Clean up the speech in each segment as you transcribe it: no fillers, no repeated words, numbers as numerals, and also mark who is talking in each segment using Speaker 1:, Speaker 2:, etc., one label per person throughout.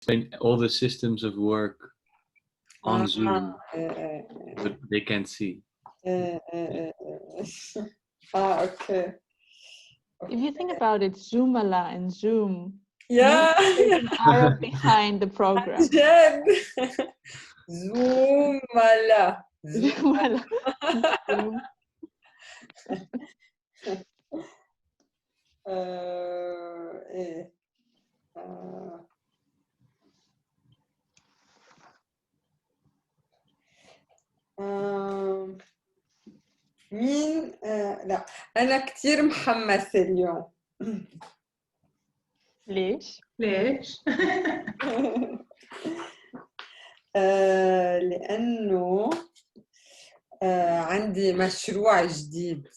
Speaker 1: explain all the systems of work on Zoom, but they can't see.
Speaker 2: Okay.
Speaker 3: If you think about it, Zoomala and Zoom.
Speaker 2: Yeah.
Speaker 3: There's an Arab behind the program.
Speaker 2: جد. زوملا.
Speaker 3: Zoomala. Zoom.
Speaker 2: إيه. مين لا أنا كتير محمسة اليوم.
Speaker 3: ليش؟
Speaker 4: ليش؟
Speaker 2: لأنه عندي مشروع جديد.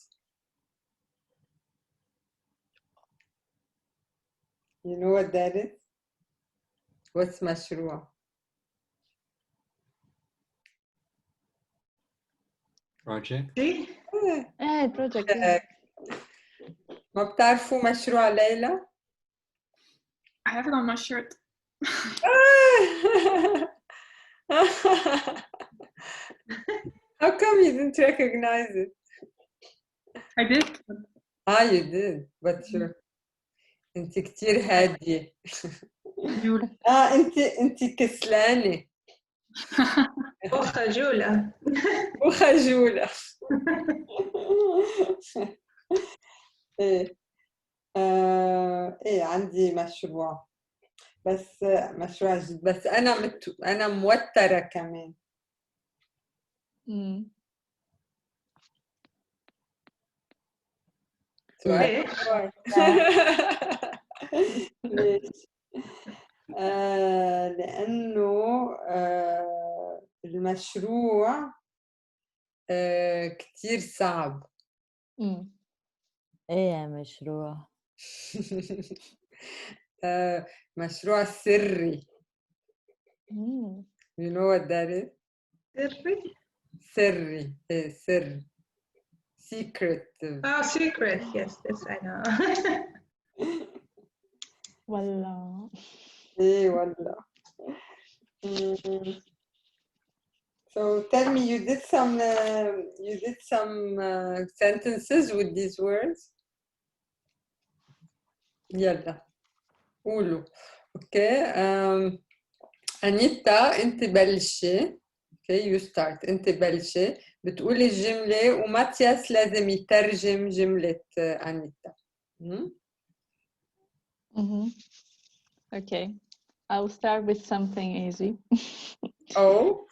Speaker 2: You know what that is? What's مشروع?
Speaker 1: Project?
Speaker 3: ايه project.
Speaker 2: ما بتعرفوا مشروع ليلى؟
Speaker 4: I have it on my shirt.
Speaker 2: How come you didn't recognize it?
Speaker 4: I did.
Speaker 2: You did, but sure. انت كتير هادية. انت كسلانة.
Speaker 4: وخجولة.
Speaker 2: وخجولة. ايه عندي مشروع بس مشروع جديد بس انا موترة كمان. ليش؟ لأنه المشروع كتير صعب.
Speaker 5: ايه مشروع؟
Speaker 2: مشروع سري. You know what that is?
Speaker 4: سري؟
Speaker 2: سري. سر. Secret.
Speaker 4: Secret. Yes, I know.
Speaker 3: والله.
Speaker 2: إيه والله. So tell me, you did some sentences with these words. يلا قولوا. Okay. أنيتا أنت بلشي. Okay, you start. أنت بلشي بتقولي الجملة وماتياس لازم يترجم جملة أنيتا.
Speaker 3: Okay, I'll start with something easy.
Speaker 2: Oh.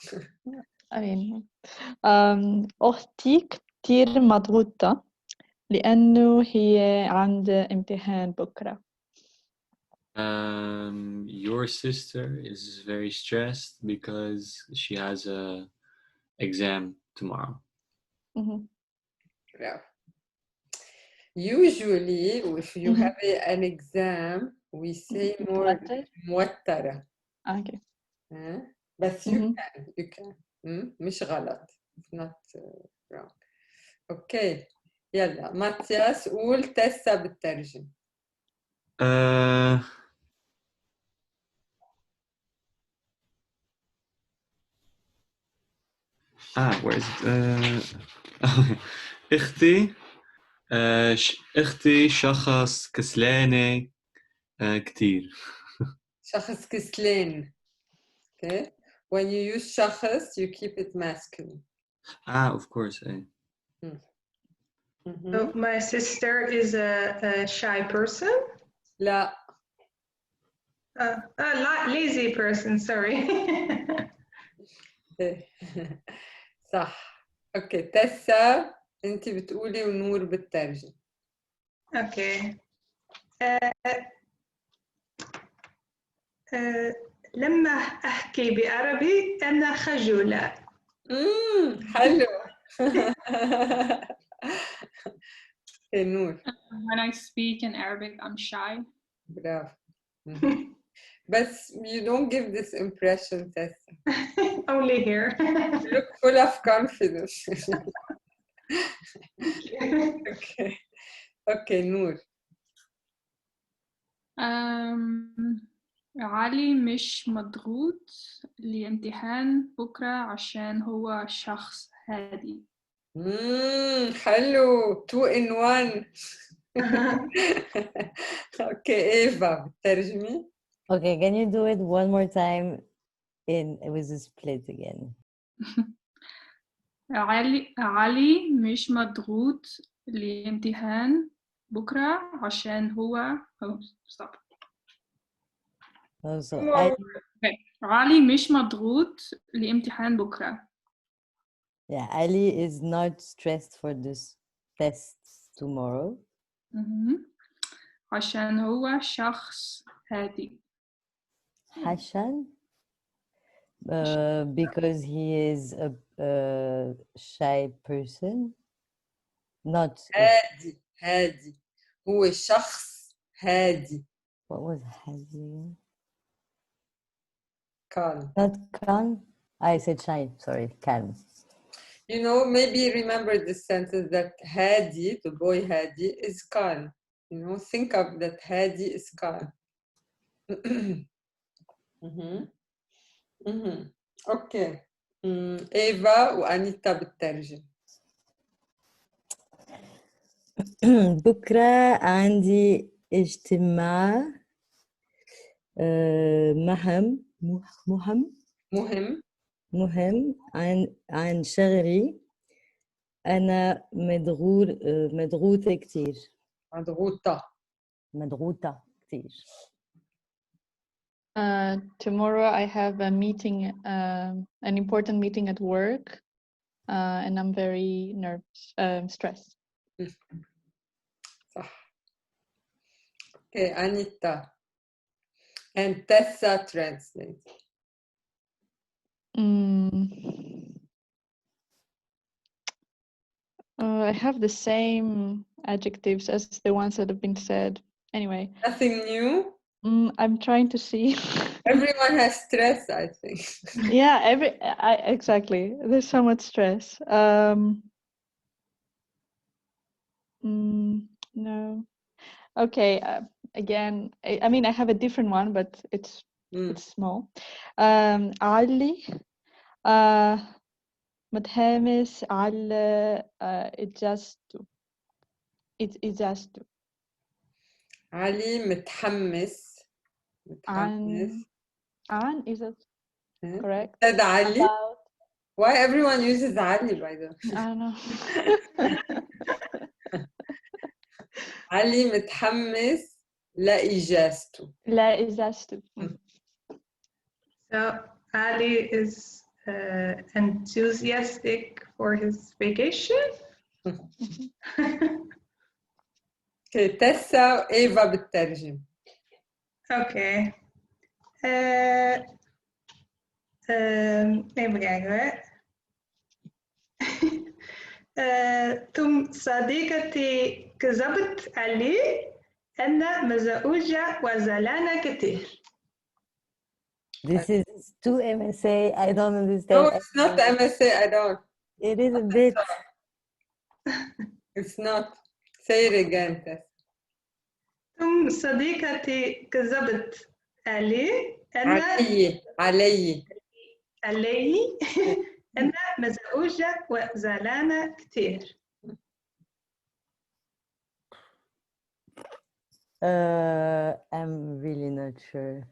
Speaker 3: I mean, أختي كتير مضغوطة لأنه هي عند امتحان بكرة.
Speaker 1: Your sister is very stressed because she has a exam tomorrow.
Speaker 2: Yeah. Usually, if you have an exam, we say more موترة.
Speaker 3: Okay.
Speaker 2: But you can. مش غلط. It's not wrong. Okay. يلا ماتياس قول تسا بالترجم.
Speaker 1: Where is it? اختي شخص كسلانة كتير.
Speaker 2: شخص كسلان. Okay. When you use شخص, you keep it masculine.
Speaker 1: Of course.
Speaker 4: So my sister is a shy person.
Speaker 2: لا.
Speaker 4: Lazy person. Sorry.
Speaker 2: صح. اوكي تسا انت بتقولي ونور بالترجم.
Speaker 4: اوكي. لما احكي بعربي انا خجولة.
Speaker 2: حلو. نور.
Speaker 6: When I speak in Arabic, I'm shy.
Speaker 2: برافو. But you don't give this impression, Tessa.
Speaker 4: Only here.
Speaker 2: You look full of confidence. Okay, Noor.
Speaker 6: علي مش مضغوط لامتحان بكرة عشان هو شخص هادي.
Speaker 2: حلو 2 in 1. اوكي ايفا بترجمي.
Speaker 5: Okay, can you do it one more time with the split again?
Speaker 6: علي مش مضغوط لامتحان بكرة عشان هو stop.
Speaker 5: Oh, so
Speaker 6: Okay. علي مش مضغوط لامتحان بكرة.
Speaker 5: yeah, Ali is not stressed for this test tomorrow.
Speaker 6: عشان هو شخص هادي.
Speaker 5: Hashan, because he is a shy person. Not
Speaker 2: هادي هو شخص هادي.
Speaker 5: what was hadi?
Speaker 2: calm.
Speaker 5: Not calm. I said shy. Sorry, calm.
Speaker 2: You know, maybe remember this sentence that Hadi, the boy Hadi, is calm. You know, think of that Hadi is calm. Okay. Eva وأنيتا بتترجم.
Speaker 5: بكرة عندي اجتماع مهم عن شغلي. أنا مضغوطة كتير. مضغوطة كتير.
Speaker 3: Tomorrow I have a meeting, an important meeting at work, and I'm very stressed.
Speaker 2: صح. Okay, Anita. And Tessa translate.
Speaker 3: I have the same adjectives as the ones that have been said. Anyway.
Speaker 2: Nothing new?
Speaker 3: I'm trying to see.
Speaker 2: Everyone has stress, I think.
Speaker 3: Yeah, exactly. There's so much stress. No. Okay. Again, I mean, I have a different one, but it's small. علي متحمس على إجازته.
Speaker 2: علي متحمس.
Speaker 3: عن is it correct?
Speaker 2: Said Ali.
Speaker 3: About...
Speaker 2: Why everyone uses Ali by the way?
Speaker 3: I don't know.
Speaker 2: علي متحمس لإجازته.
Speaker 4: So Ali is enthusiastic for his vacation.
Speaker 2: Okay, Tessa وإيفا بتترجم.
Speaker 4: Okay. ثم صديقتي كذبت علي أنا مزعوجة وزعلانة كتير.
Speaker 5: This is too MSA. I don't understand.
Speaker 2: No, it's not MSA. I don't.
Speaker 5: It is a bit.
Speaker 2: It's not. Say it again, Tess.
Speaker 4: ثم صديقتي كذبت علي أنا
Speaker 2: علي
Speaker 4: أنا مزعوجة وزعلانة كتير.
Speaker 5: I'm really not sure.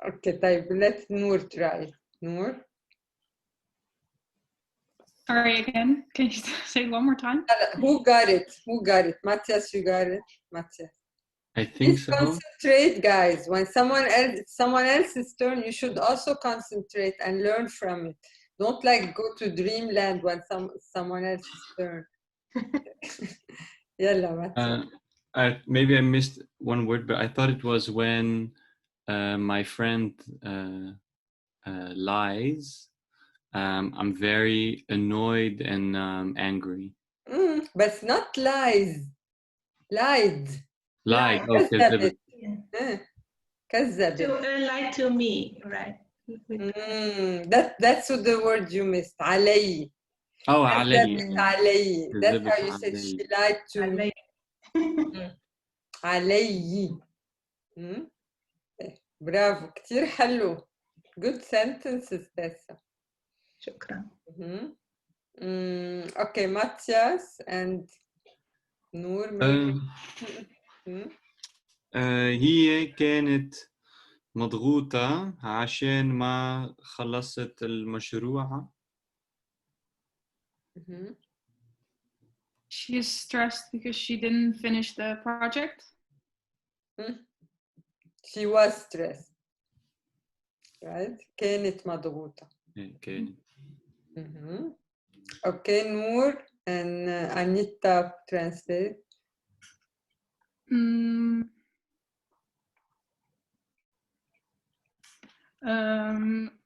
Speaker 2: Okay, طيب let Noor try. Noor?
Speaker 6: Sorry again. Can you say it one more time?
Speaker 2: Who got it? Matthias, you got it? Matthias.
Speaker 1: I think so.
Speaker 2: Concentrate, guys. When someone else's turn, you should also concentrate and learn from it. Don't like go to dreamland when someone else's turn. Yalla, Matthias.
Speaker 1: Maybe I missed one word, but I thought it was when my friend lies. I'm very annoyed and angry.
Speaker 2: But it's not lies. Lied.
Speaker 1: Lied. Oh, كذبت.
Speaker 2: كذبت.
Speaker 4: To lie to me, right?
Speaker 2: That's the word you missed. علي.
Speaker 1: Oh, علي.
Speaker 2: علي. That's how you said she lied to me. علي. برافو كتير حلو. Good sentences Tessa.
Speaker 4: شكرا.
Speaker 2: Okay, Matthias and نور maybe.
Speaker 1: هي كانت مضغوطة عشان ما خلصت المشروع.
Speaker 6: She is stressed because she didn't finish the project.
Speaker 2: She was stressed. Right? كانت مضغوطة.
Speaker 1: كانت.
Speaker 2: Okay, Noor and Anita translate.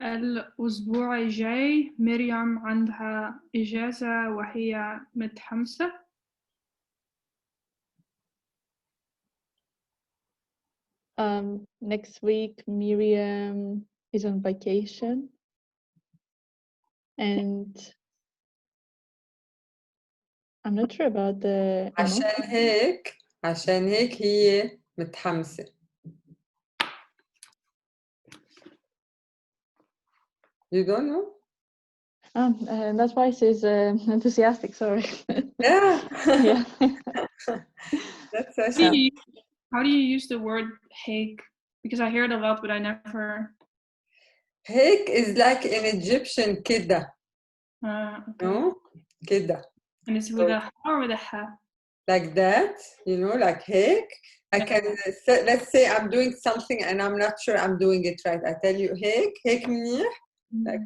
Speaker 6: الأسبوع الجاي مريم عندها إجازة وهي متحمسة.
Speaker 3: Next week, Miriam is on vacation, and I'm not sure about the.
Speaker 2: عشان هيك هي متحمسة. You don't know?
Speaker 3: That's why it says enthusiastic. Sorry.
Speaker 2: Yeah.
Speaker 3: Yeah.
Speaker 2: That's so
Speaker 6: How do you use the word hake? Because I hear it a lot, but I never.
Speaker 2: Hake is like in Egyptian كده.
Speaker 6: Okay.
Speaker 2: No? كده.
Speaker 6: And it's with a ha or with a ha?
Speaker 2: Like that, you know, like hake. I can, let's say I'm doing something and I'm not sure I'm doing it right. I tell you hake منيح.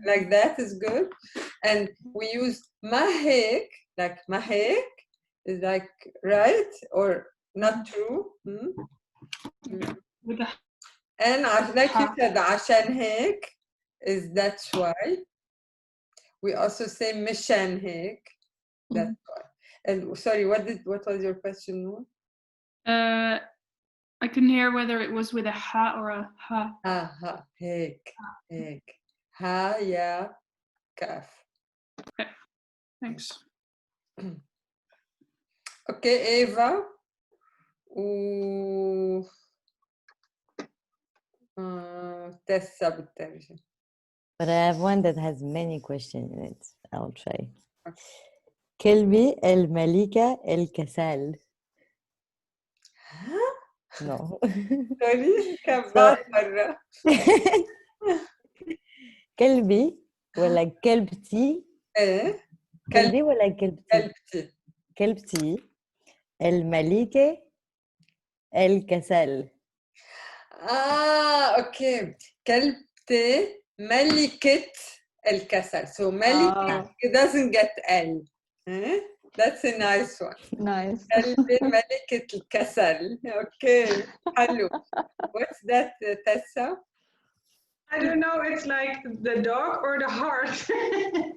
Speaker 2: Like that is good. And we use mahek, like mahek is like right or not true.
Speaker 6: With the
Speaker 2: And like you said, عشان هيك is that's why. We also say mishan hek. That's why. And sorry, what was your question?
Speaker 6: I couldn't hear whether it was with a ha or a ha.
Speaker 2: Ha, hek. Ha, ya, kaf.
Speaker 6: Okay, thanks.
Speaker 2: Okay, Eva. Tessa بالترجمة.
Speaker 5: But I have one that has many questions in it. I'll try. كلبي الملكة الكسل. No.
Speaker 2: Sorry, كبات مرة.
Speaker 5: كلبي ولا كلبتي؟
Speaker 2: إيه؟
Speaker 5: كلبي ولا كلبتي؟
Speaker 2: كلبتي.
Speaker 5: كلبتي الملكة الكسل.
Speaker 2: اوكي. كلبتي ملكة الكسل. So ملكة doesn't get L. That's a nice one.
Speaker 3: Nice.
Speaker 2: كلبي ملكة الكسل. Okay. حلو. What's that, Tessa?
Speaker 4: I don't know, it's like the dog or the heart.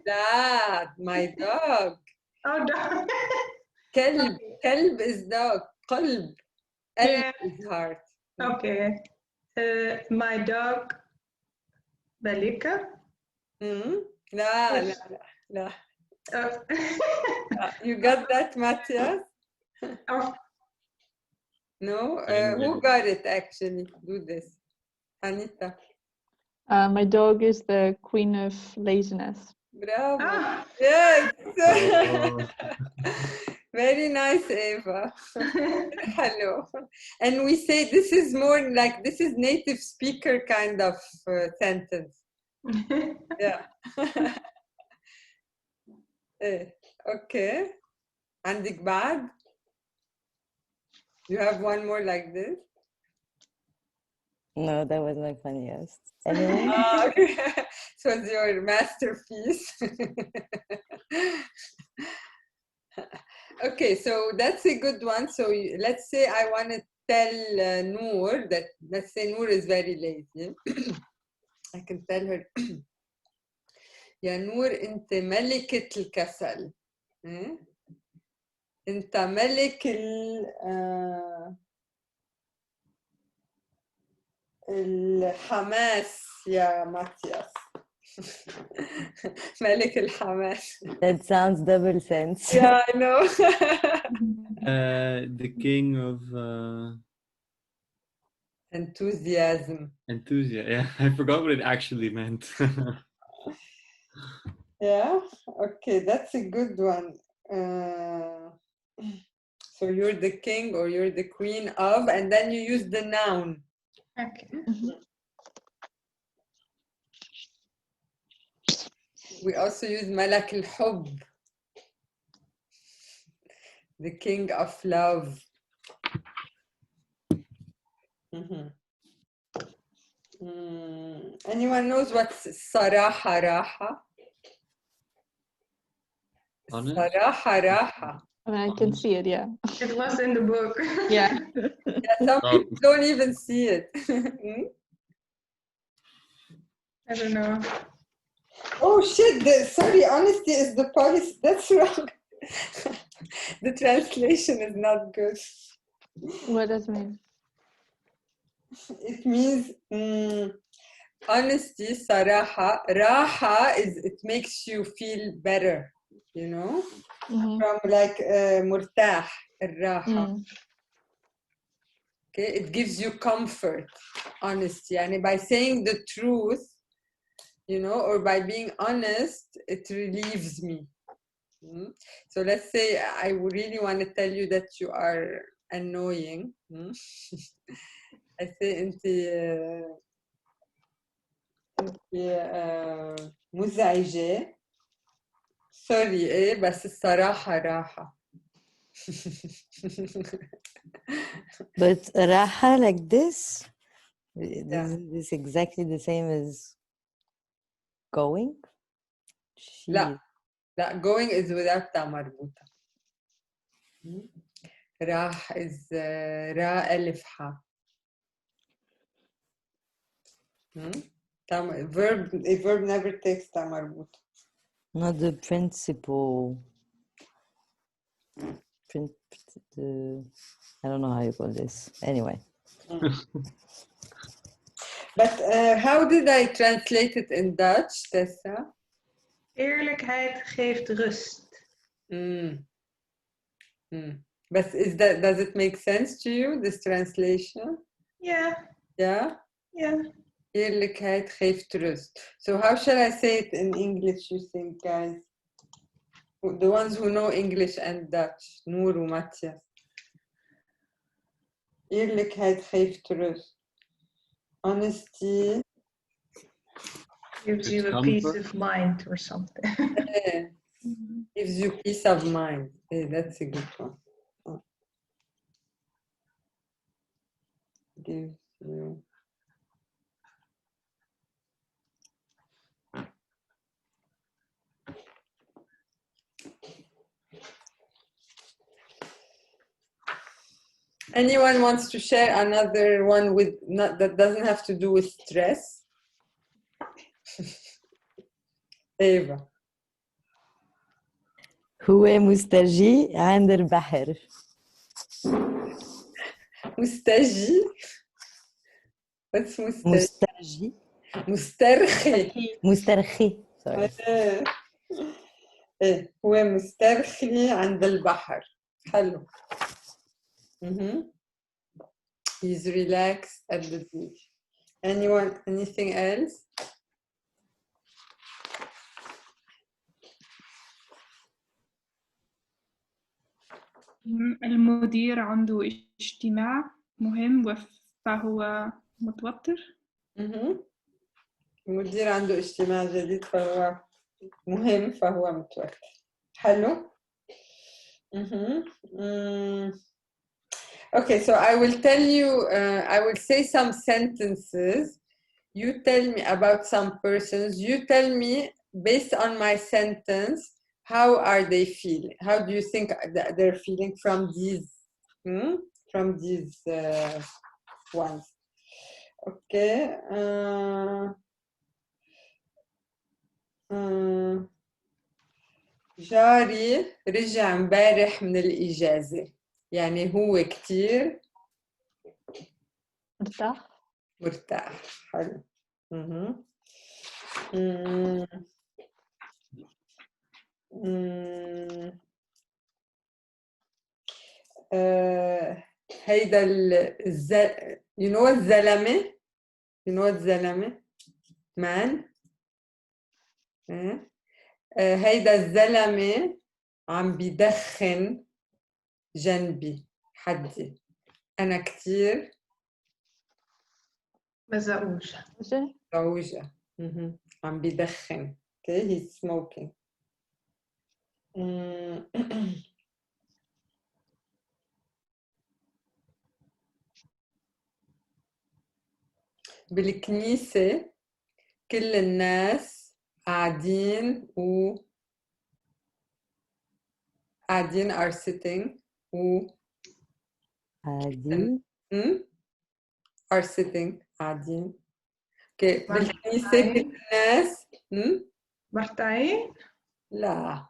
Speaker 2: That, my dog.
Speaker 4: Oh, dog.
Speaker 2: كلب is dog. قلب.
Speaker 4: Yeah.
Speaker 2: is heart.
Speaker 4: Okay. My dog, Belika.
Speaker 2: لا. You got that, Matthias?
Speaker 4: Oh.
Speaker 2: No? Who got it actually? Do this. Anita.
Speaker 3: My dog is the queen of laziness.
Speaker 2: Bravo.
Speaker 4: Ah.
Speaker 2: Yes.
Speaker 1: Oh.
Speaker 2: Very nice, Eva. Hello. And we say this is more like, this is native speaker kind of sentence. Yeah. Okay. عندك بعد? You have one more like this?
Speaker 5: No, that was my funniest. Anyone?
Speaker 2: Okay. This was your masterpiece. Okay, so that's a good one. So let's say I want to tell Noor that, let's say Noor is very lazy. I can tell her, يا نور أنت ملكة الكسل. أنت ملك الحماس يا ماتياس. ملك الحماس.
Speaker 5: That sounds double sense.
Speaker 2: Yeah, I know.
Speaker 1: The king of
Speaker 2: Enthusiasm.
Speaker 1: Enthusiasm. Yeah, I forgot what it actually meant.
Speaker 2: Yeah, okay, that's a good one. So you're the king or you're the queen of, and then you use the noun.
Speaker 4: Okay.
Speaker 2: We also use Malak al-Hub, the king of love. Anyone knows what's Saraha Raha?
Speaker 1: Honest?
Speaker 2: Saraha Raha.
Speaker 3: I can see it, yeah.
Speaker 4: It was in the book.
Speaker 3: Yeah.
Speaker 2: Yeah, some
Speaker 1: Oh.
Speaker 2: people don't even see it.
Speaker 4: I don't know.
Speaker 2: Oh shit, sorry, honesty is the policy. That's wrong. The translation is not good.
Speaker 3: What does it mean?
Speaker 2: It means honesty, saraha. Raha is it makes you feel better, you know? From like murtah, raha. Okay, it gives you comfort, honesty. And by saying the truth, you know, or by being honest, it relieves me. So let's say I really want to tell you that you are annoying. I say انت مزعجة. Sorry, بس الصراحة راحة.
Speaker 5: But raha like this,
Speaker 2: Yeah.
Speaker 5: this exactly the same as going?
Speaker 2: لا going is without تا مربوطة. راح is را ألف حا. A verb never takes تا مربوطة.
Speaker 5: Not the principle. I don't know how you call this. Anyway.
Speaker 2: But how did I translate it in Dutch, Tessa?
Speaker 4: Eerlijkheid geeft rust.
Speaker 2: But does it make sense to you, this translation?
Speaker 4: Yeah.
Speaker 2: Yeah?
Speaker 4: Yeah.
Speaker 2: Eerlijkheid geeft rust. So how shall I say it in English, you think, guys? The ones who know English and Dutch. Noor, Matthias. Eerlijkheid geeft rust. Honesty.
Speaker 4: Gives you a peace of mind or something.
Speaker 2: Gives you peace of mind. Hey, that's a good one. Gives you. Anyone wants to share another one with that doesn't have to do with stress? Eva.
Speaker 5: هو مستجي عند البحر.
Speaker 2: مستجي. What's مستجي?
Speaker 5: مستجي.
Speaker 2: مسترخي.
Speaker 5: مسترخي. Sorry.
Speaker 2: إيه هو مسترخي عند البحر. حلو. He's relaxed at the beach. Anything else?
Speaker 6: المدير عنده اجتماع مهم فهو متوتر.
Speaker 2: المدير عنده اجتماع جديد فهو مهم فهو متوتر. حلو. Okay, so I will tell you, I will say some sentences. You tell me about some persons. You tell me, based on my sentence, how are they feeling? How do you think they're feeling from these ones? Okay. جاري رجع امبارح من الإجازة. يعني هو كتير مرتاح. حلو. هيدا you know what زلمة you know what زلمة man هيدا الزلمة عم بيدخن جنبي حدي أنا كتير
Speaker 4: مزعوج.
Speaker 2: مزعوجة عم بيدخن okay he's smoking بالكنيسة كل الناس قاعدين are sitting
Speaker 5: قاعدين
Speaker 2: are sitting قاعدين اوكي بالكنيسة كل الناس
Speaker 4: مرتعين؟
Speaker 2: لا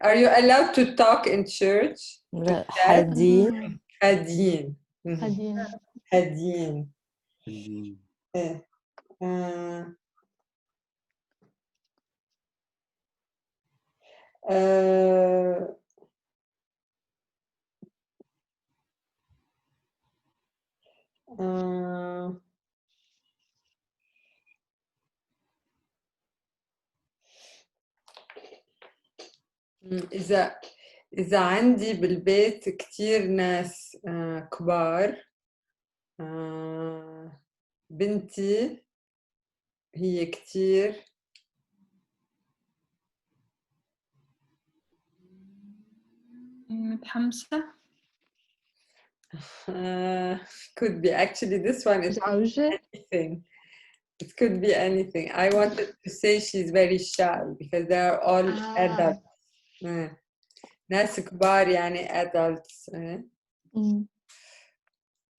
Speaker 2: Are you allowed to talk in church?
Speaker 5: لا حادين
Speaker 2: هادين
Speaker 3: هادين.
Speaker 2: هادين ايه إذا عندي بالبيت كتير ناس كبار بنتي هي كتير
Speaker 6: متحمسة.
Speaker 2: could be actually this one is
Speaker 3: مزعوجة.
Speaker 2: anything. It could be anything. I wanted to say she's very shy because they are all adults. ناس كبار يعني adults.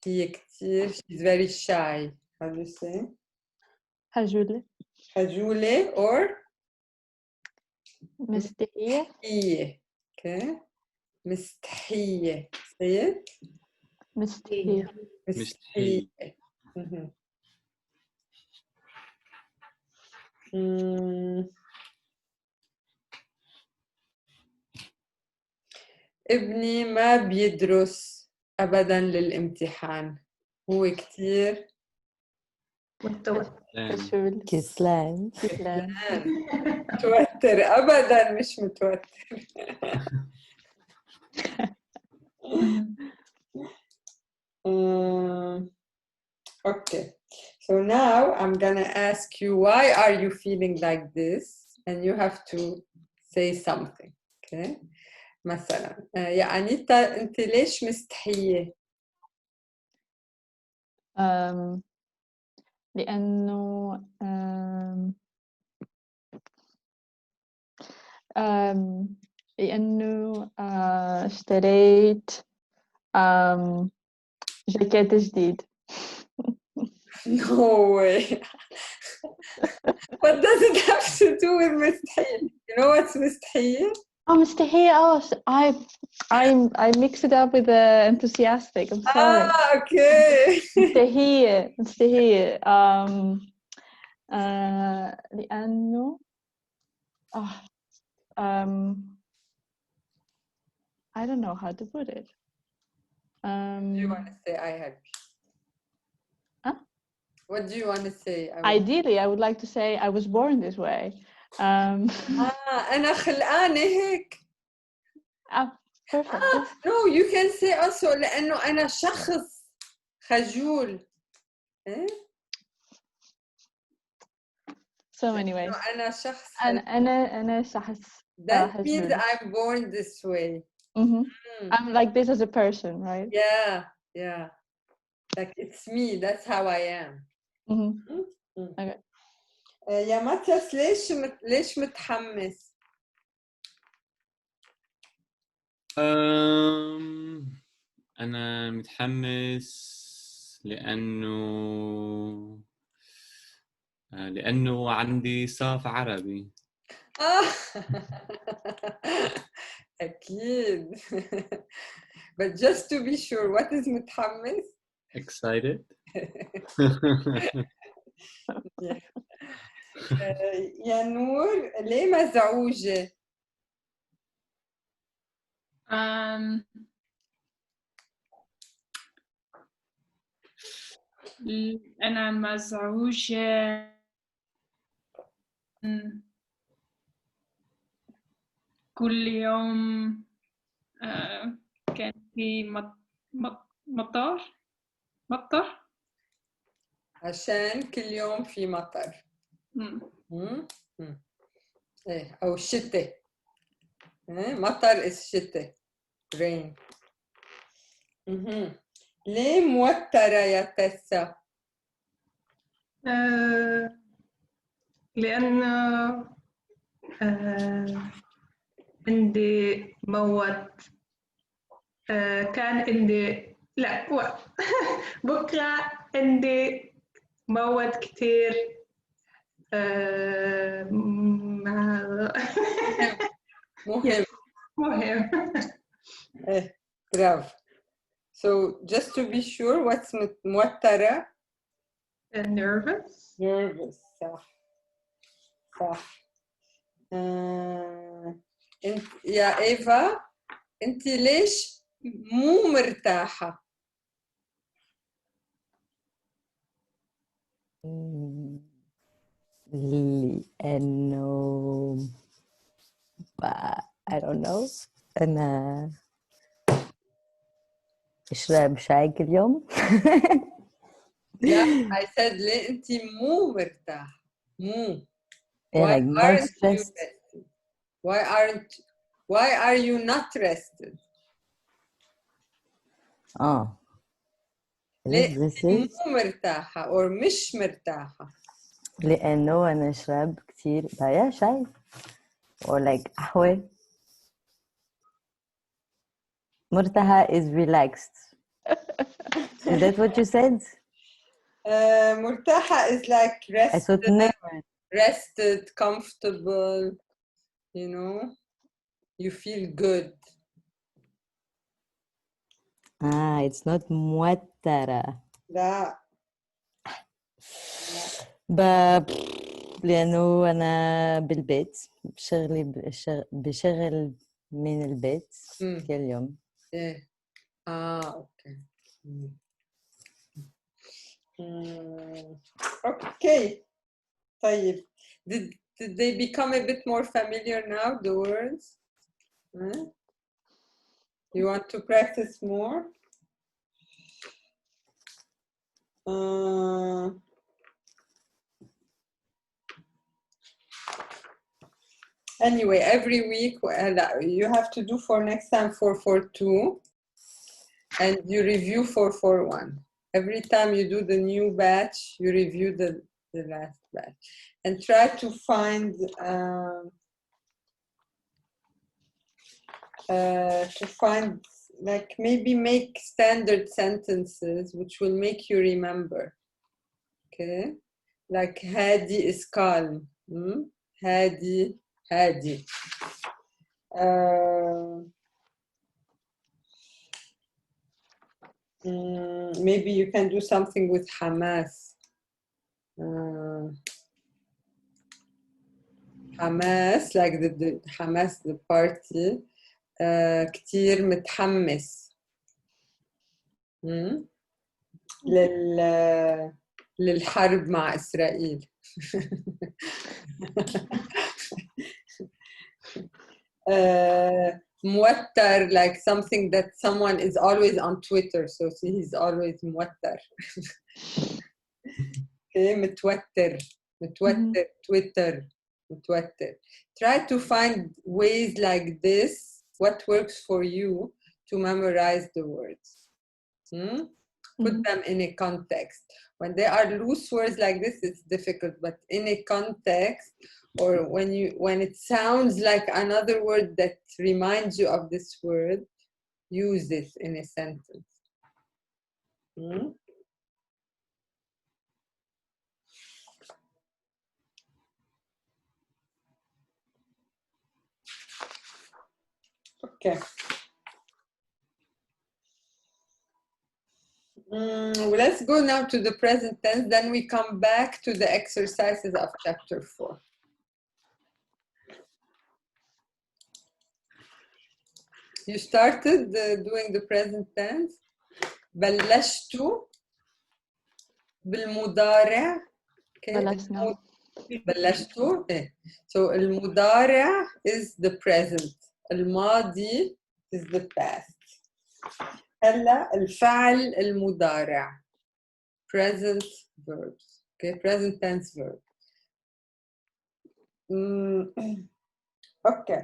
Speaker 2: هي كتير she's very shy. How do you say?
Speaker 3: خجولة.
Speaker 2: خجولة or
Speaker 3: مستحية.
Speaker 2: مستحية. Okay. مستحية. Say it.
Speaker 3: مستحية.
Speaker 2: مستحية. ابني ما بيدرس أبداً للامتحان هو كتير
Speaker 4: متوتر.
Speaker 3: كسول.
Speaker 5: كسلان
Speaker 2: متوتر أبداً مش متوتر Okay, so now I'm gonna ask you why are you feeling like this and you have to say something. Okay. مثلا يا أنيتا أنت ليش مستحية؟
Speaker 3: لأنه لأنه اشتريت جاكيت جديد.
Speaker 2: No way. What does it have to do with مستحيل? You know what's مستحيل?
Speaker 3: Oh, مستحيل. Oh, I mixed it up with enthusiastic. I'm sorry.
Speaker 2: Okay.
Speaker 3: مستحيل. لأنه I don't know how to put it.
Speaker 2: Do you want to say I help you?
Speaker 3: Huh?
Speaker 2: What do you want to say?
Speaker 3: Ideally, I would like to say I was born this way.
Speaker 2: أنا خلقانة هيك.
Speaker 3: Perfect.
Speaker 2: No, you can say also لأنه أنا شخص خجول.
Speaker 3: So anyway.
Speaker 2: أنا شخص.
Speaker 3: أنا شخص.
Speaker 2: That means I'm born this way.
Speaker 3: I'm like this as a person, right?
Speaker 2: Yeah. Like it's me. That's how I am.
Speaker 3: Okay.
Speaker 2: يا ماتياس ليش متحمس؟
Speaker 1: أنا متحمس لأنه عندي صف عربي.
Speaker 2: أكيد. But just to be sure, what is متحمس?
Speaker 1: Excited.
Speaker 2: يا نور ليه مزعوجة؟
Speaker 6: أنا مزعوجة كل يوم كان في مطر
Speaker 2: عشان كل يوم في مطر. إيه أو الشتاء. مطر is شتاء. rain. ليه موترة يا تسا؟
Speaker 4: لأن عندي موت كان عندي لا بكرة عندي موت كتير
Speaker 2: مهم. إيه برافو. So just to be sure, what's موترة؟
Speaker 4: nervous.
Speaker 2: nervous. صح. انت يا ايفا، انت ليش مو مرتاحة؟
Speaker 5: لأنه I don't know. أنا أشرب شاي كل يوم.
Speaker 2: لا I said ليه انت مو مرتاحة؟ مو.
Speaker 5: Yeah,
Speaker 2: Why
Speaker 5: like more
Speaker 2: aren't you
Speaker 5: stressed.
Speaker 2: rested? Why are you not rested? ليه
Speaker 5: This
Speaker 2: مو
Speaker 5: is
Speaker 2: مرتاحة or مش مرتاحة؟
Speaker 5: لأنه أنا أشرب كتير بايا شاي or like قهوة. مرتاحة is relaxed. Is that what you said?
Speaker 2: مرتاحة is like
Speaker 5: I thought never.
Speaker 2: rested, comfortable, you know, you feel good.
Speaker 5: It's not موترة.
Speaker 2: لا.
Speaker 5: لأنه أنا بالبيت بشغل من البيت كل يوم.
Speaker 2: إيه. أوكي. Okay. طيب. Did they become a bit more familiar now, the words? You want to practice more? Anyway, every week you have to do for next time 442 and you review 441. Every time you do the new batch, you review the last batch and try to find like maybe make standard sentences which will make you remember. Okay, like هادي is calm. هادي. Maybe you can do something with Hamas. Hamas, like the Hamas, the party. كتير متحمس. للحرب مع إسرائيل. موتر, like something that someone is always on Twitter, so he's always موتر. Okay, متوتر, Twitter, متوتر. Try to find ways like this, what works for you to memorize the words. Put them in a context. When they are loose words like this, it's difficult, but in a context, or when it sounds like another word that reminds you of this word, use it in a sentence. Okay. Let's go now to the present tense, then we come back to the exercises of chapter 4. You started doing the present tense. بلشتوا بالمضارع. Okay.
Speaker 3: بلشنا.
Speaker 2: بلشتوا؟ إيه. So المضارع is the present. الماضي is the past. هلا الفعل المضارع. Present verbs. Okay, present tense verb. Okay.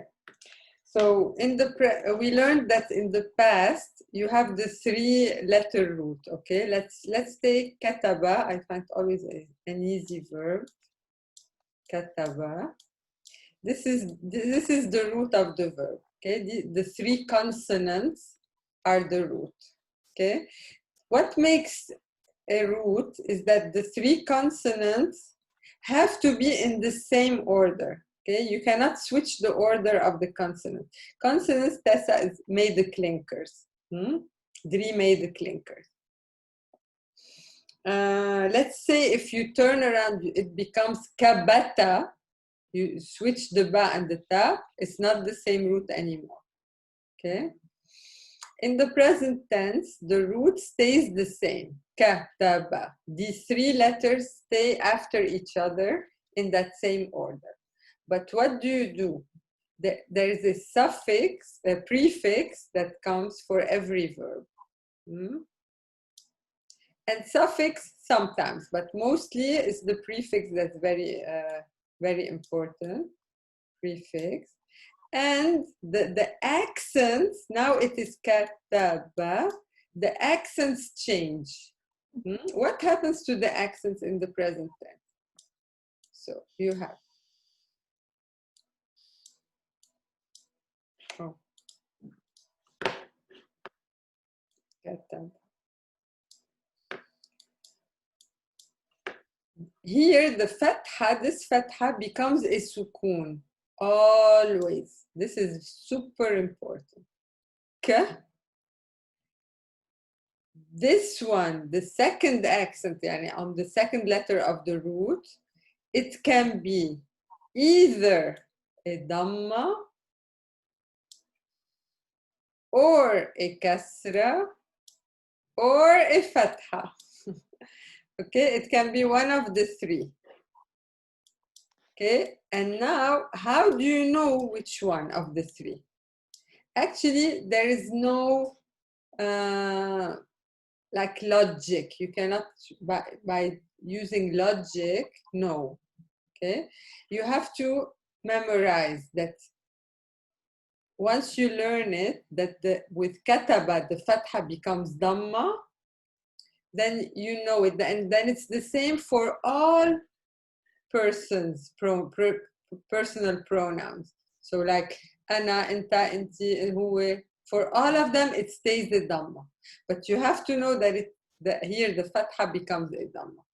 Speaker 2: So we learned that in the past you have the 3-letter root. Okay, let's take kataba. I find always an easy verb. Kataba. This is the root of the verb. Okay, the 3 consonants are the root. Okay, what makes a root is that the 3 consonants have to be in the same order. Okay, you cannot switch the order of the consonants. Consonants tessa is made the clinkers. Drie made the clinkers. Let's say if you turn around, it becomes kabata. You switch the ba and the ta. It's not the same root anymore. Okay. In the present tense, the root stays the same. Kataba. These 3 letters stay after each other in that same order. But what do? There is a suffix, a prefix that comes for every verb. And suffix sometimes, but mostly it's the prefix that's very important. Prefix. And the accents, now it is kataba, the accents change. What happens to the accents in the present tense? So you have. Kataba. Here the fatha, this fatha becomes a sukun. Always. This is super important. Ka. This one, the second accent, on the second letter of the root, it can be either a dhamma or a kasra or a fatha. Okay, it can be one of the 3. Okay, and now how do you know which one of the 3? Actually, there is no like logic. You cannot by using logic, no. Okay, you have to memorize that. Once you learn it, that with kataba the fatha becomes dhamma, then you know it, and then it's the same for all persons, personal pronouns. So like ana, anta, inti, huwa, for all of them it stays the dhamma. But you have to know that here the fatha becomes a dhamma.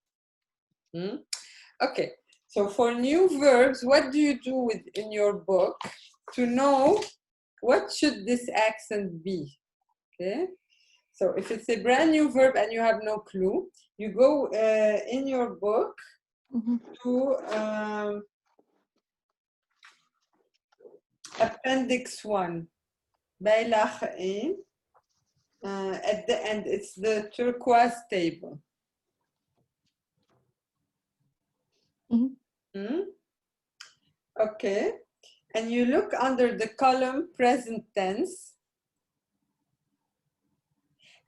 Speaker 2: Okay, so for new verbs, what do you do in your book to know what should this accent be? Okay, so if it's a brand new verb and you have no clue, you go in your book to Appendix 1, Bailach 1. At the end, it's the turquoise table. Okay, and you look under the column present tense.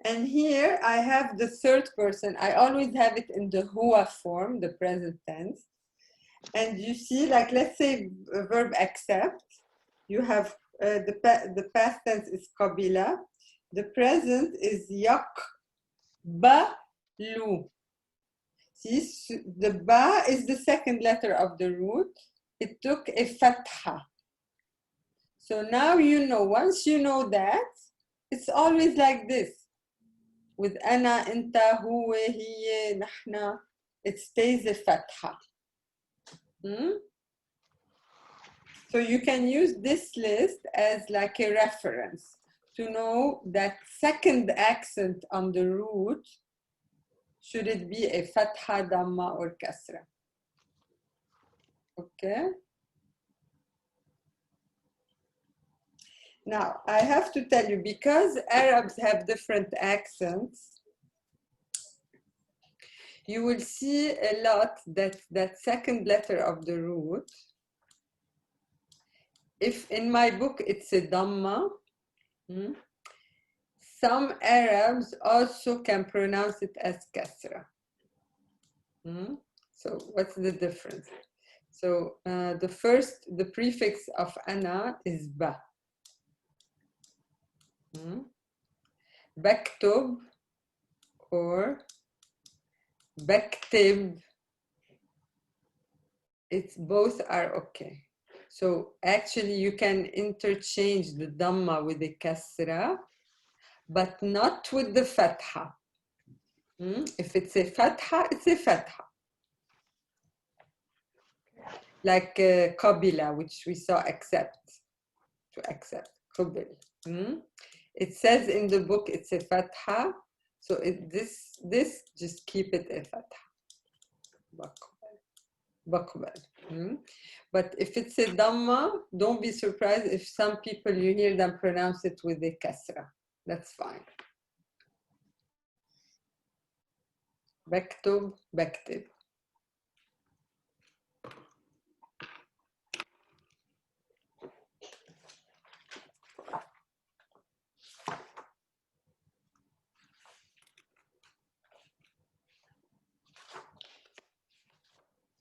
Speaker 2: And here I have the 3rd person. I always have it in the huwa form, the present tense. And you see, like, let's say verb accept. You have the past tense is qabila. The present is yaqbalu. See, the ba is the second letter of the root. It took a fatha. So now you know, once you know that, it's always like this. With ana, inta, huwa, hiya, nahna, it stays a fatha. So you can use this list as like a reference to know that second accent on the root, should it be a fatha, dhamma, or kasra? Okay. Now, I have to tell you, because Arabs have different accents, you will see a lot that second letter of the root. If in my book it's a Dhamma, some Arabs also can pronounce it as Kasra. So what's the difference? So the prefix of Ana is Ba. Baktub or Baktib, it's both are okay. So actually you can interchange the Dhamma with the Kasra, but not with the Fatha. If it's a Fatha, it's a Fatha. Like Qabila, which we saw accept, to accept, Qabil. It says in the book it's a Fatha, so this just keep it a Fatha. Baqbal. But if it's a Dhamma, don't be surprised if some people you hear them pronounce it with a Kasra. That's fine. Baktub, Baktib.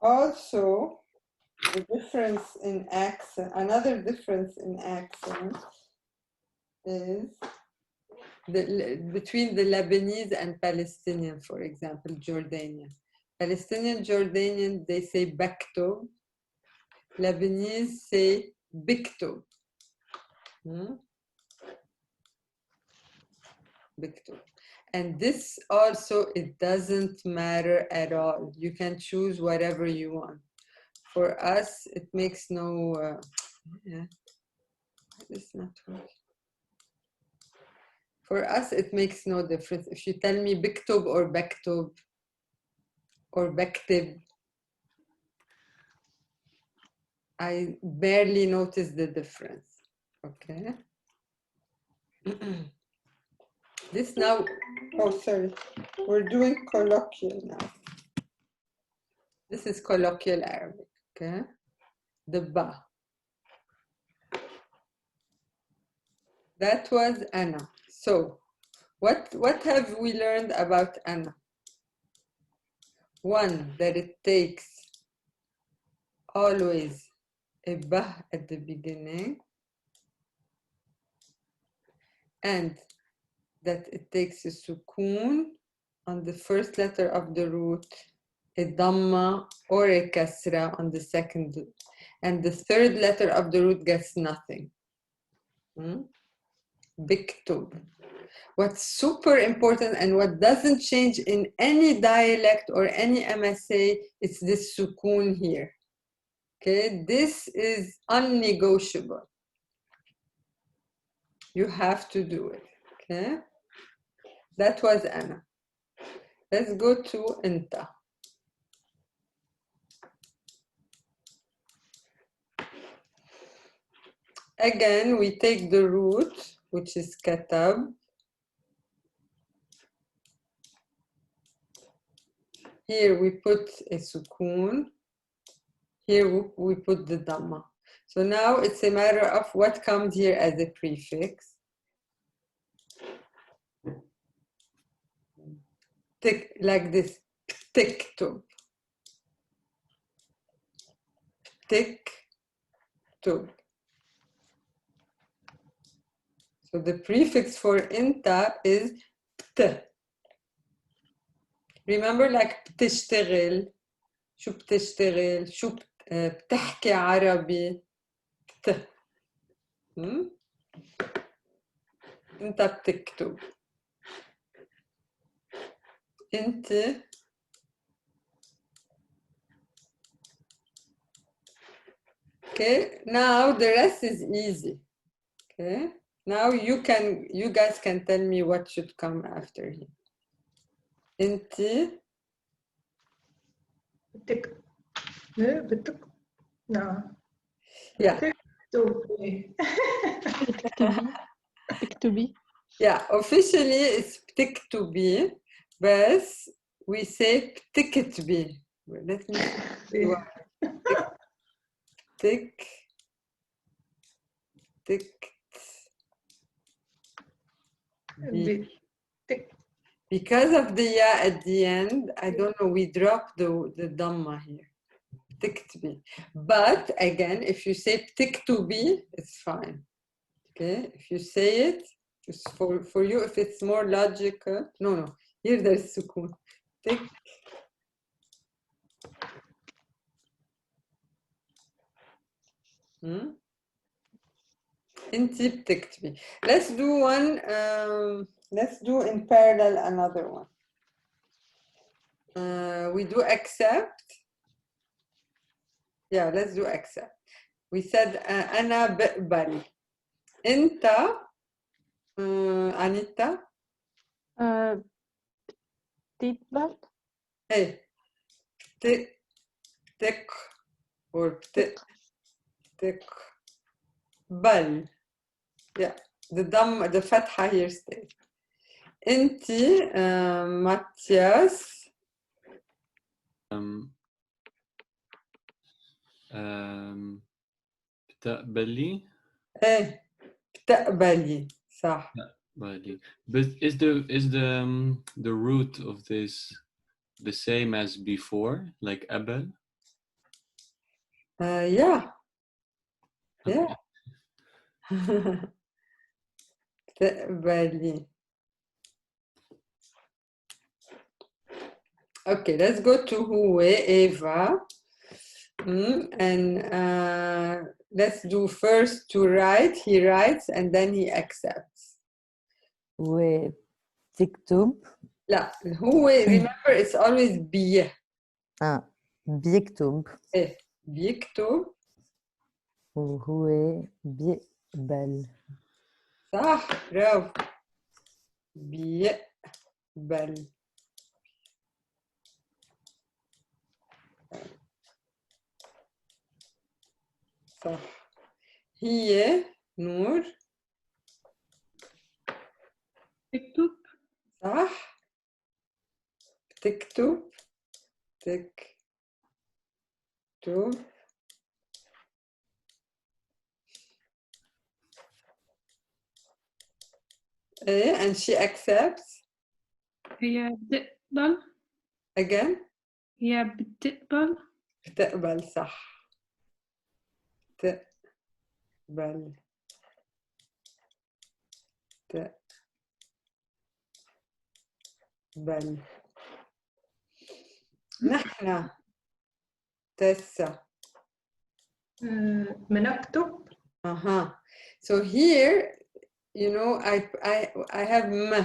Speaker 2: Also, the difference in accent, another difference in accent is between the Lebanese and Palestinian, for example, Jordanian. Palestinian, Jordanian, they say Baktub. Lebanese say Biktub. Biktub. And this also, it doesn't matter at all. You can choose whatever you want. For us, it makes no, it's not working. For us, it makes no difference. If you tell me Biktub or Baktub or Baktib, I barely notice the difference, okay? This now, oh, sorry. We're doing colloquial now. This is colloquial Arabic, okay? The Ba. That was Ana. So, what have we learned about Ana? One, that it takes always a Ba at the beginning, and that it takes a Sukun on the first letter of the root, a Dhamma or a Kasra on the second, and the third letter of the root gets nothing. Biktub. What's super important and what doesn't change in any dialect or any MSA, it's this Sukun here. Okay, this is unnegotiable. You have to do it, okay? That was Ana. Let's go to Inta. Again, we take the root, which is Katab. Here we put a Sukun. Here we put the Dhamma. So now it's a matter of what comes here as a prefix. Like this, Tiktub. Tiktub. So the prefix for Inta is Pt. Remember, like بتشتغل. شو بتشتغل؟ شو بتحكي عربي؟ بت. أنت بتكتب. أنت okay, now the rest is easy. Okay, now you guys can tell me what should come after here. أنت
Speaker 4: بتك no.
Speaker 2: Yeah.
Speaker 3: بتكتبي.
Speaker 2: Yeah, officially it's بتكتبي, بس we say بتكتبي. Let me see why. تك
Speaker 4: بي-
Speaker 2: because of the ya at the end, I don't know, we drop the dhamma here. تكتبي. But again, if you say بتكتبي, it's fine. Okay, if you say it, just for you, if it's more logical. No, here there's sukun. تك انتي بتكتبي. Let's do one. Let's do in parallel another one. We do accept. Yeah, let's do accept. We said أنا بقبل. أنت أنيتا.
Speaker 3: تقبل.
Speaker 2: Hey. تك or تقبل. Yeah, the فتحة here stays. أنتي ماتياس.
Speaker 1: بتقبلي.
Speaker 2: إيه بتقبلي صح.
Speaker 1: بتقبلي. But is the root of this the same as before, like أبل?
Speaker 2: Yeah. Yeah. بتقبلي. Okay, let's go to هو Eva. And let's do first to write. He writes and then he accepts.
Speaker 5: وبتكتب.
Speaker 2: لا هو remember it's always بيه.
Speaker 5: بيكتب.
Speaker 2: إيه بيكتب.
Speaker 5: وهو بيقبل.
Speaker 2: صح برافو. بيقبل. صح. هي نور.
Speaker 6: تكتب.
Speaker 2: صح. بتكتب. تكتب. إيه and she accepts.
Speaker 6: هي بتقبل.
Speaker 2: Again.
Speaker 6: هي بتقبل.
Speaker 2: بتقبل صح. تقبل. تقبل. نحن تسا.
Speaker 4: بنكتب.
Speaker 2: So here, you know, I have ma,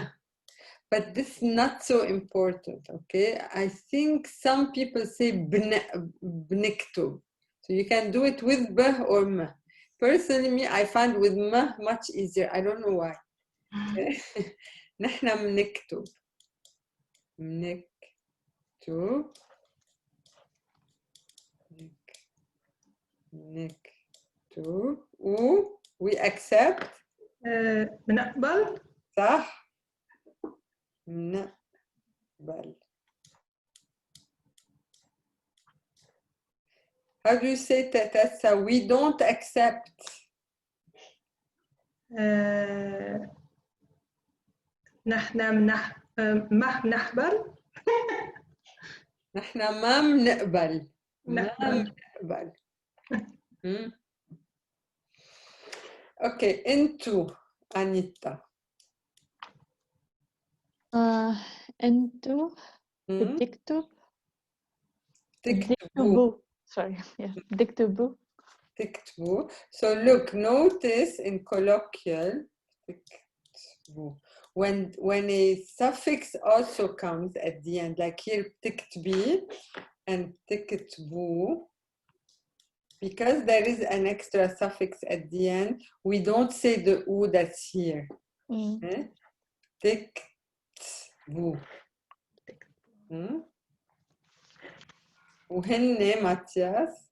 Speaker 2: but this is not so important, okay? I think some people say bniktub. So you can do it with b or ma. Personally, me, I find with ma much easier. I don't know why. Okay? نحن بنكتب. بنكتب. نكتب. we accept.
Speaker 4: بنقبل.
Speaker 2: صح. نقبل. How do you say Tessa? We don't accept.
Speaker 4: نحن ما بنقبل.
Speaker 2: نحن ما بنقبل.
Speaker 4: نقبل.
Speaker 2: بنقبل. Okay, into Anita.
Speaker 3: أنتو بتكتب.
Speaker 2: تكتبوا.
Speaker 3: Sorry, yeah, بتكتبوا.
Speaker 2: تكتبوا. So look, notice in colloquial, when a suffix also comes at the end, like here بتكتبي and تكتبوا, because there is an extra suffix at the end, we don't say the u that's here. تكتبوا. وهن ماتياس.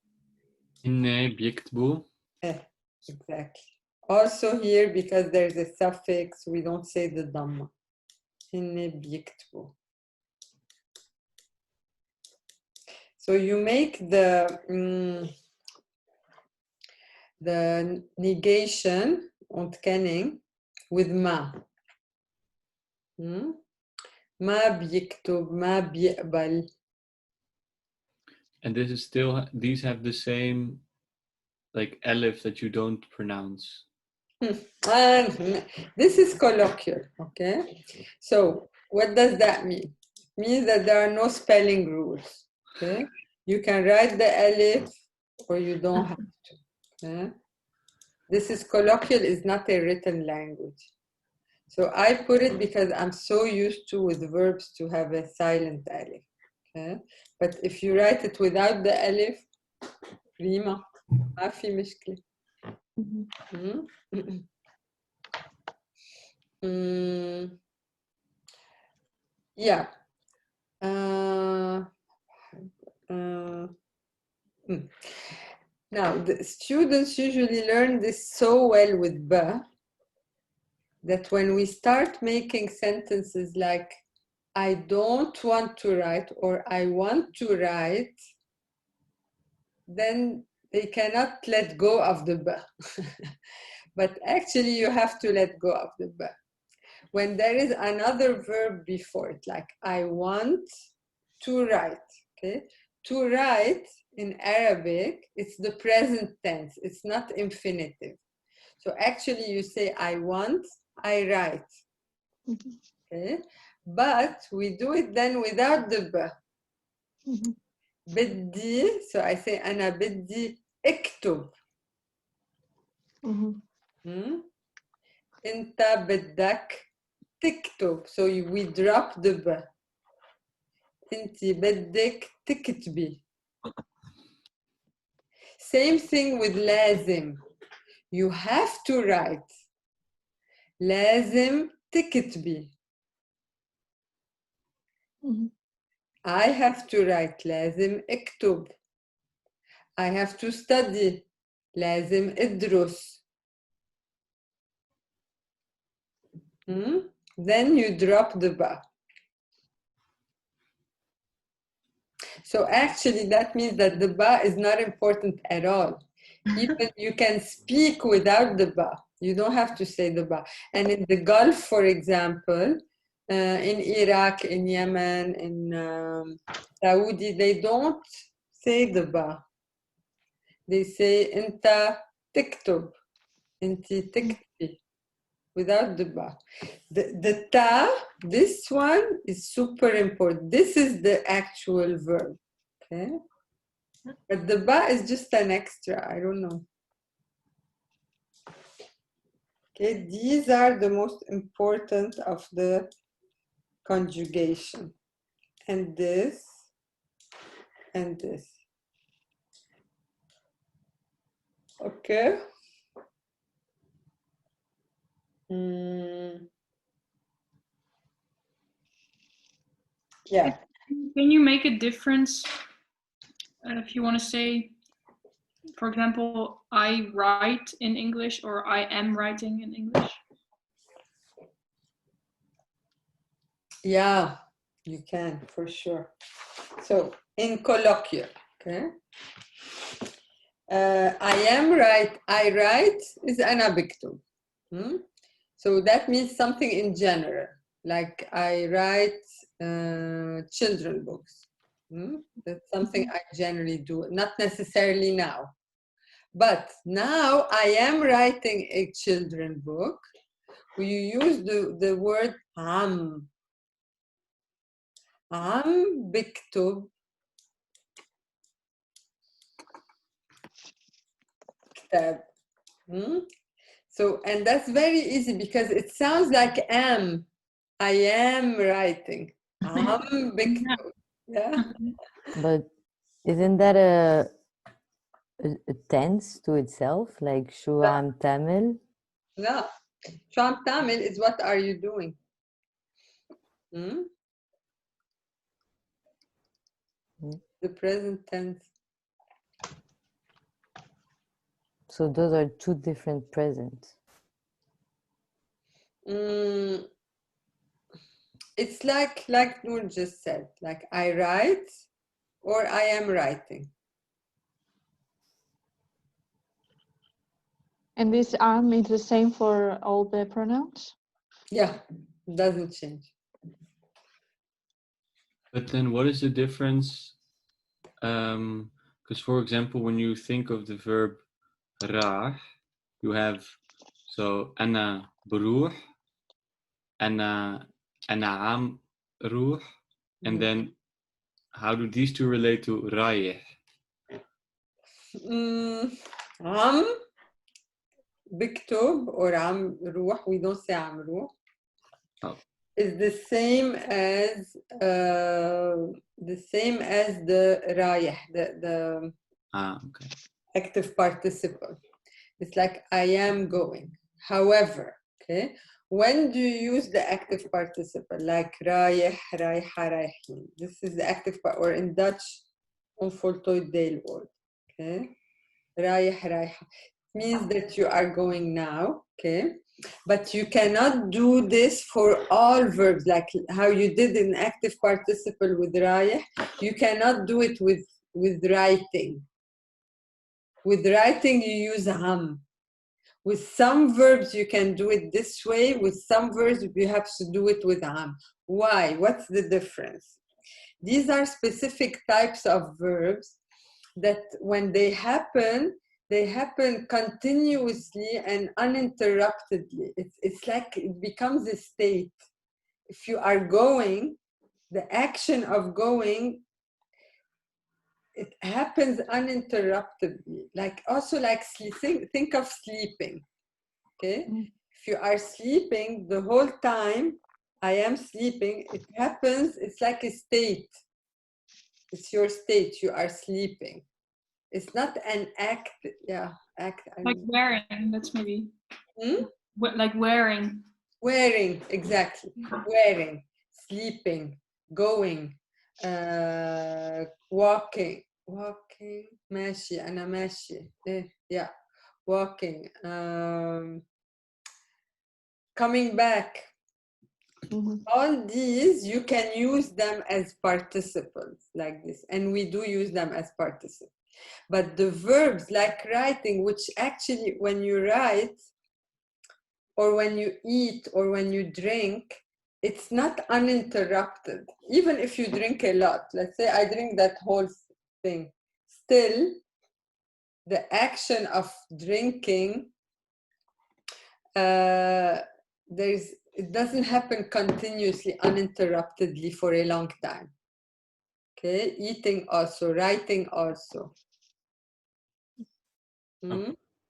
Speaker 1: هن بيكتبوا.
Speaker 2: Exactly. Also here, because there's a suffix, we don't say the dhamma. هن بيكتبوا. So you make the negation, ontkenning, with ma. ما بيكتب ما بيقبل.
Speaker 1: And this is still, these have the same like alif that you don't pronounce.
Speaker 2: And this is colloquial, okay? So what does that mean? It means that there are no spelling rules, okay? You can write the alif or you don't have to, okay? This is colloquial, is not a written language. So I put it because I'm so used to with verbs to have a silent alif, okay? But if you write it without the alif, prima, ما في مشكلة. Yeah. Now, the students usually learn this so well with ba that when we start making sentences like I don't want to write or I want to write, then they cannot let go of the ba. But actually, you have to let go of the ba. When there is another verb before it, like I want to write, okay? To write in Arabic, it's the present tense, it's not infinitive. So actually you say I want, I write, okay? But we do it then without the ba. بدي, so I say أنا بدي اكتب. أنت بدك تكتب. So we drop the ba. أنت بدك تكتبي. Same thing with لازم. You have to write. لازم تكتبي. I have to write. لازم اكتب. I have to study. لازم ادرس. Then you drop the ba. So actually that means that the ba is not important at all. Even you can speak without the ba. You don't have to say the ba. And in the Gulf, for example, in Iraq, in Yemen, in Saudi, they don't say the ba. They say inta tiktub, inti tikti, without the ba. The ta, this one is super important. This is the actual verb, okay? But the ba is just an extra, I don't know. Okay, these are the most important of the conjugation. And this, and this. Okay. Yeah.
Speaker 6: Can you make a difference if you want to say, for example, I write in English or I am writing in English?
Speaker 2: Yeah, you can, for sure. So, in colloquial, okay? I write is أنا بكتب. So that means something in general, like I write children books. That's something I generally do, not necessarily now. But now I am writing a children book. You use the word عم. عم بكتب كتاب. So, and that's very easy because it sounds like am. I am writing. عم بكتب. Yeah.
Speaker 5: But isn't that a tense to itself, like شو عم تعمل?
Speaker 2: No. شو عم تعمل is what are you doing? The present tense.
Speaker 5: So those are two different presents.
Speaker 2: It's like Noor just said, like I write or I am writing.
Speaker 3: And this am is the same for all the pronouns?
Speaker 2: Yeah, doesn't change.
Speaker 1: But then what is the difference? Because for example, when you think of the verb راح, you have so أنا بروح, أنا عم روح, and then how do these two relate to رايح?
Speaker 2: عم بكتب or عم روح, we don't say عم روح.
Speaker 1: Oh.
Speaker 2: Is the same as the رايح, the
Speaker 1: Okay.
Speaker 2: active participle. It's like I am going. However, okay, when do you use the active participle? Like رايح, رايحة, رايحين. This is the active part, or in Dutch, onvoltooid deelwoord. Okay, رايح, رايحة. It means that you are going now. Okay, but you cannot do this for all verbs, like how you did in active participle with رايح. You cannot do it with writing. With writing, you use am. With some verbs, you can do it this way. With some verbs, you have to do it with am. Why? What's the difference? These are specific types of verbs that when they happen continuously and uninterruptedly. It's like it becomes a state. If you are going, the action of going, it happens uninterruptedly. Like also like think of sleeping. Okay, if you are sleeping the whole time, I am sleeping, it happens, it's like a state. It's your state, you are sleeping. It's not an act, act.
Speaker 6: Like wearing, that's maybe.
Speaker 2: Hmm?
Speaker 6: Like wearing.
Speaker 2: Wearing, exactly. Wearing, sleeping, going, walking, ماشي, أنا ماشي. Yeah, walking. Coming back. All these, you can use them as participles like this, and we do use them as participles. But the verbs like writing, which actually when you write or when you eat or when you drink, it's not uninterrupted. Even if you drink a lot, let's say I drink that whole thing, still the action of drinking, it doesn't happen continuously, uninterruptedly for a long time. Okay, eating also, writing also.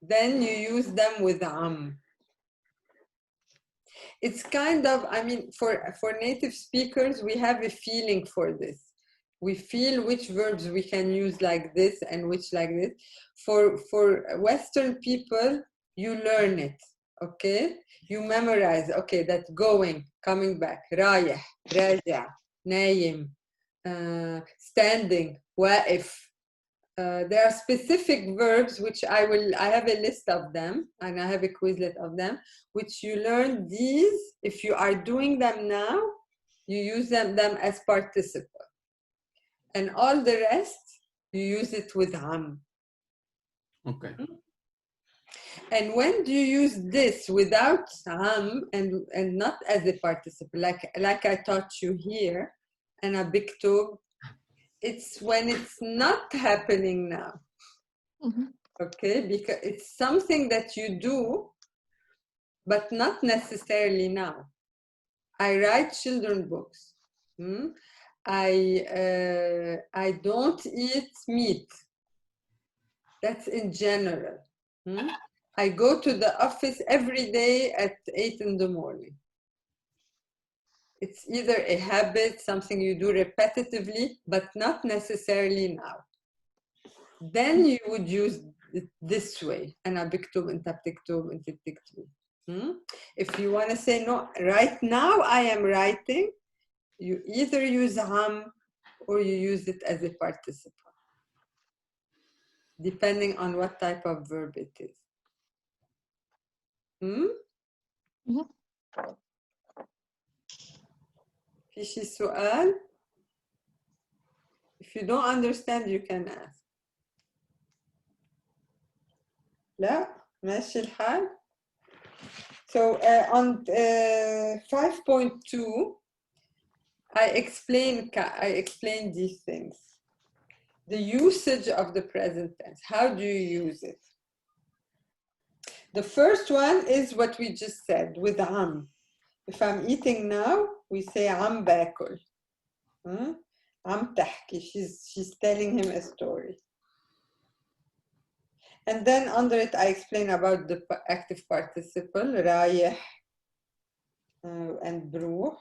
Speaker 2: Then you use them with am. It's kind of, I mean, for native speakers, we have a feeling for this. We feel which verbs we can use like this and which like this. For Western people, you learn it, okay? You memorize, okay, that's going, coming back, رايح, راجع, نايم, standing, واقف. There are specific verbs which I have a list of them and I have a Quizlet of them, which you learn these. If you are doing them now, you use them as participle. And all the rest, you use it with am.
Speaker 1: Okay.
Speaker 2: And when do you use this without am and not as a participle, like I taught you here, and a biktub, it's when it's not happening now. Okay, because it's something that you do, but not necessarily now. I write children books. I don't eat meat. That's in general. I go to the office every day at 8 in the morning. It's either a habit, something you do repetitively, but not necessarily now. Then you would use it this way. أنا بكتب, أنت بتكتب, أنت بتكتبي. If you want to say, no, right now I am writing, you either use am or you use it as a participle, depending on what type of verb it is. في شي سؤال؟ If you don't understand, you can ask. لا ماشي الحال. So on 5.2, I explain these things. The usage of the present tense. How do you use it? The first one is what we just said with am. If I'm eating now, we say am باكل. Am تحكي. She's telling him a story. And then under it, I explain about the active participle, رايح and بروح.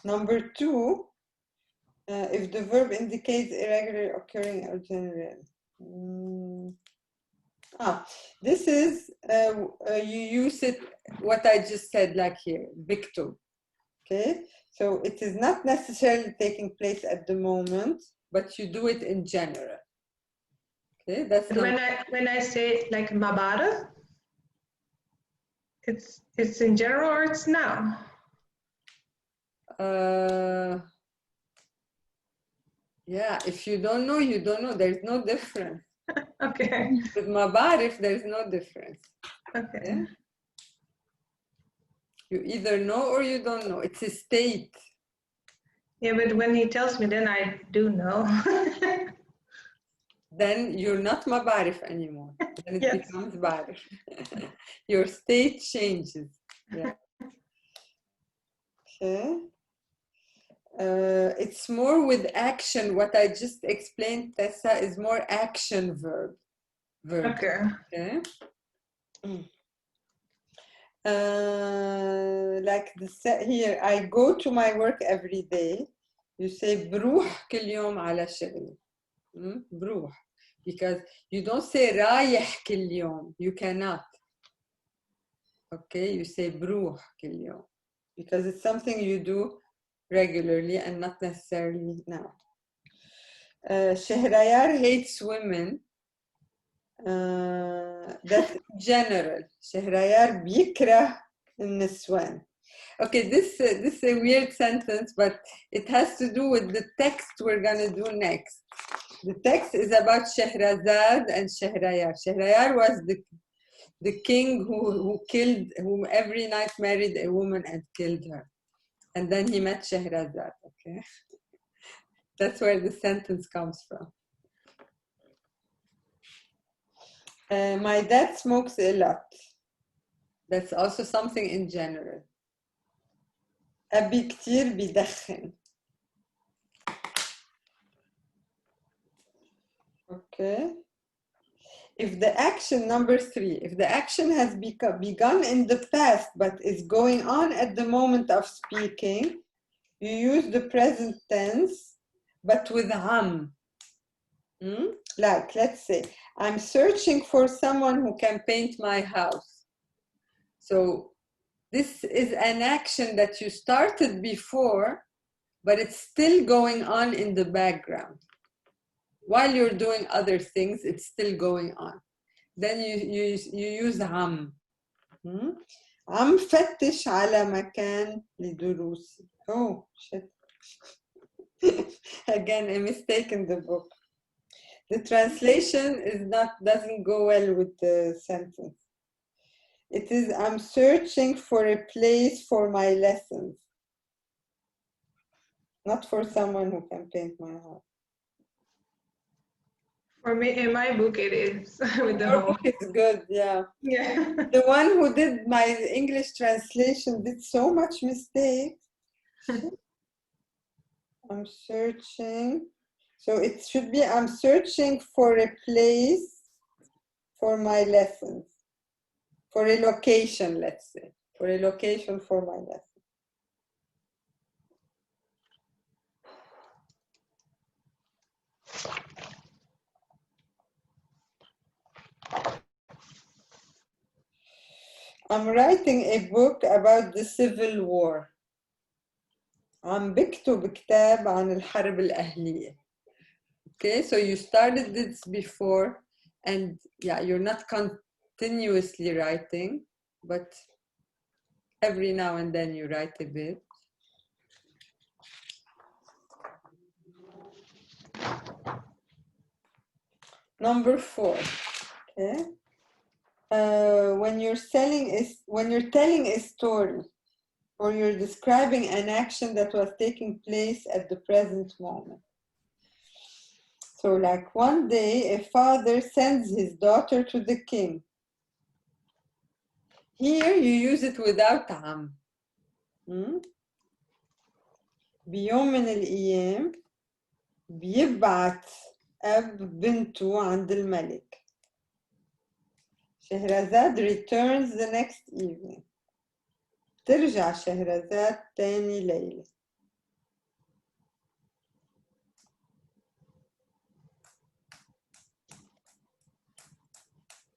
Speaker 2: Number 2, if the verb indicates irregular, occurring, or general. This is, you use it, what I just said, like here, بكتب. Okay, so it is not necessarily taking place at the moment, but you do it in general. Okay, that's
Speaker 4: when I say like mabara, it's in general or it's now?
Speaker 2: Yeah, if you don't know, you don't know. There's no difference.
Speaker 4: Okay.
Speaker 2: With mabarif, there's no difference.
Speaker 4: Okay.
Speaker 2: Yeah? You either know or you don't know. It's a state.
Speaker 4: Yeah, but when he tells me, then I do know.
Speaker 2: Then you're not mabarif anymore. Then it
Speaker 4: Yes.
Speaker 2: becomes barif. Your state changes. Yeah. Okay. It's more with action. What I just explained, Tessa, is more action verb.
Speaker 4: Okay.
Speaker 2: Okay. Like here, I go to my work every day. You say بروح كل يوم على شغلي. بروح. Because you don't say رايح كل يوم. You cannot. Okay, you say بروح كل يوم. Because it's something you do regularly and not necessarily now. Shehrayar hates women. That's general. Shehrayar بيكره النسوان. Okay, this is a weird sentence, but it has to do with the text we're gonna do next. The text is about Shehrazad and Shehrayar. Shehrayar was the king who every night married a woman and killed her. And then he met Shehrazad, okay? That's where the sentence comes from. My dad smokes a lot. That's also something in general. أبي كتير بيدخن. Okay. If the action, number 3, if the action has begun in the past but is going on at the moment of speaking, you use the present tense, but with am. Like, let's say, I'm searching for someone who can paint my house. So this is an action that you started before, but it's still going on in the background. While you're doing other things, it's still going on. Then you use am. عم فتش على مكان لدروسي. Oh, shit. Again, a mistake in the book. The translation doesn't go well with the sentence. It is, I'm searching for a place for my lessons. Not for someone who can paint my house.
Speaker 4: For me, in my book, it is. With the
Speaker 2: Your
Speaker 4: whole.
Speaker 2: book is good, yeah.
Speaker 4: Yeah.
Speaker 2: The one who did my English translation did so much mistakes. I'm searching. So it should be, I'm searching for a place for my lessons. For a location, let's say. For a location for my lessons. I'm writing a book about the Civil War. عم بكتب كتاب عن الحرب الأهلية. Okay, so you started this before, and yeah, you're not continuously writing, but every now and then you write a bit. Number 4. Okay. When you're telling a story or you're describing an action that was taking place at the present moment. So like one day, a father sends his daughter to the king. Here you use it without عم. بيوم من الأيام بيبعت أب بنته عند الملك. شهرزاد returns the next evening. ترجع شهرزاد تاني ليلة.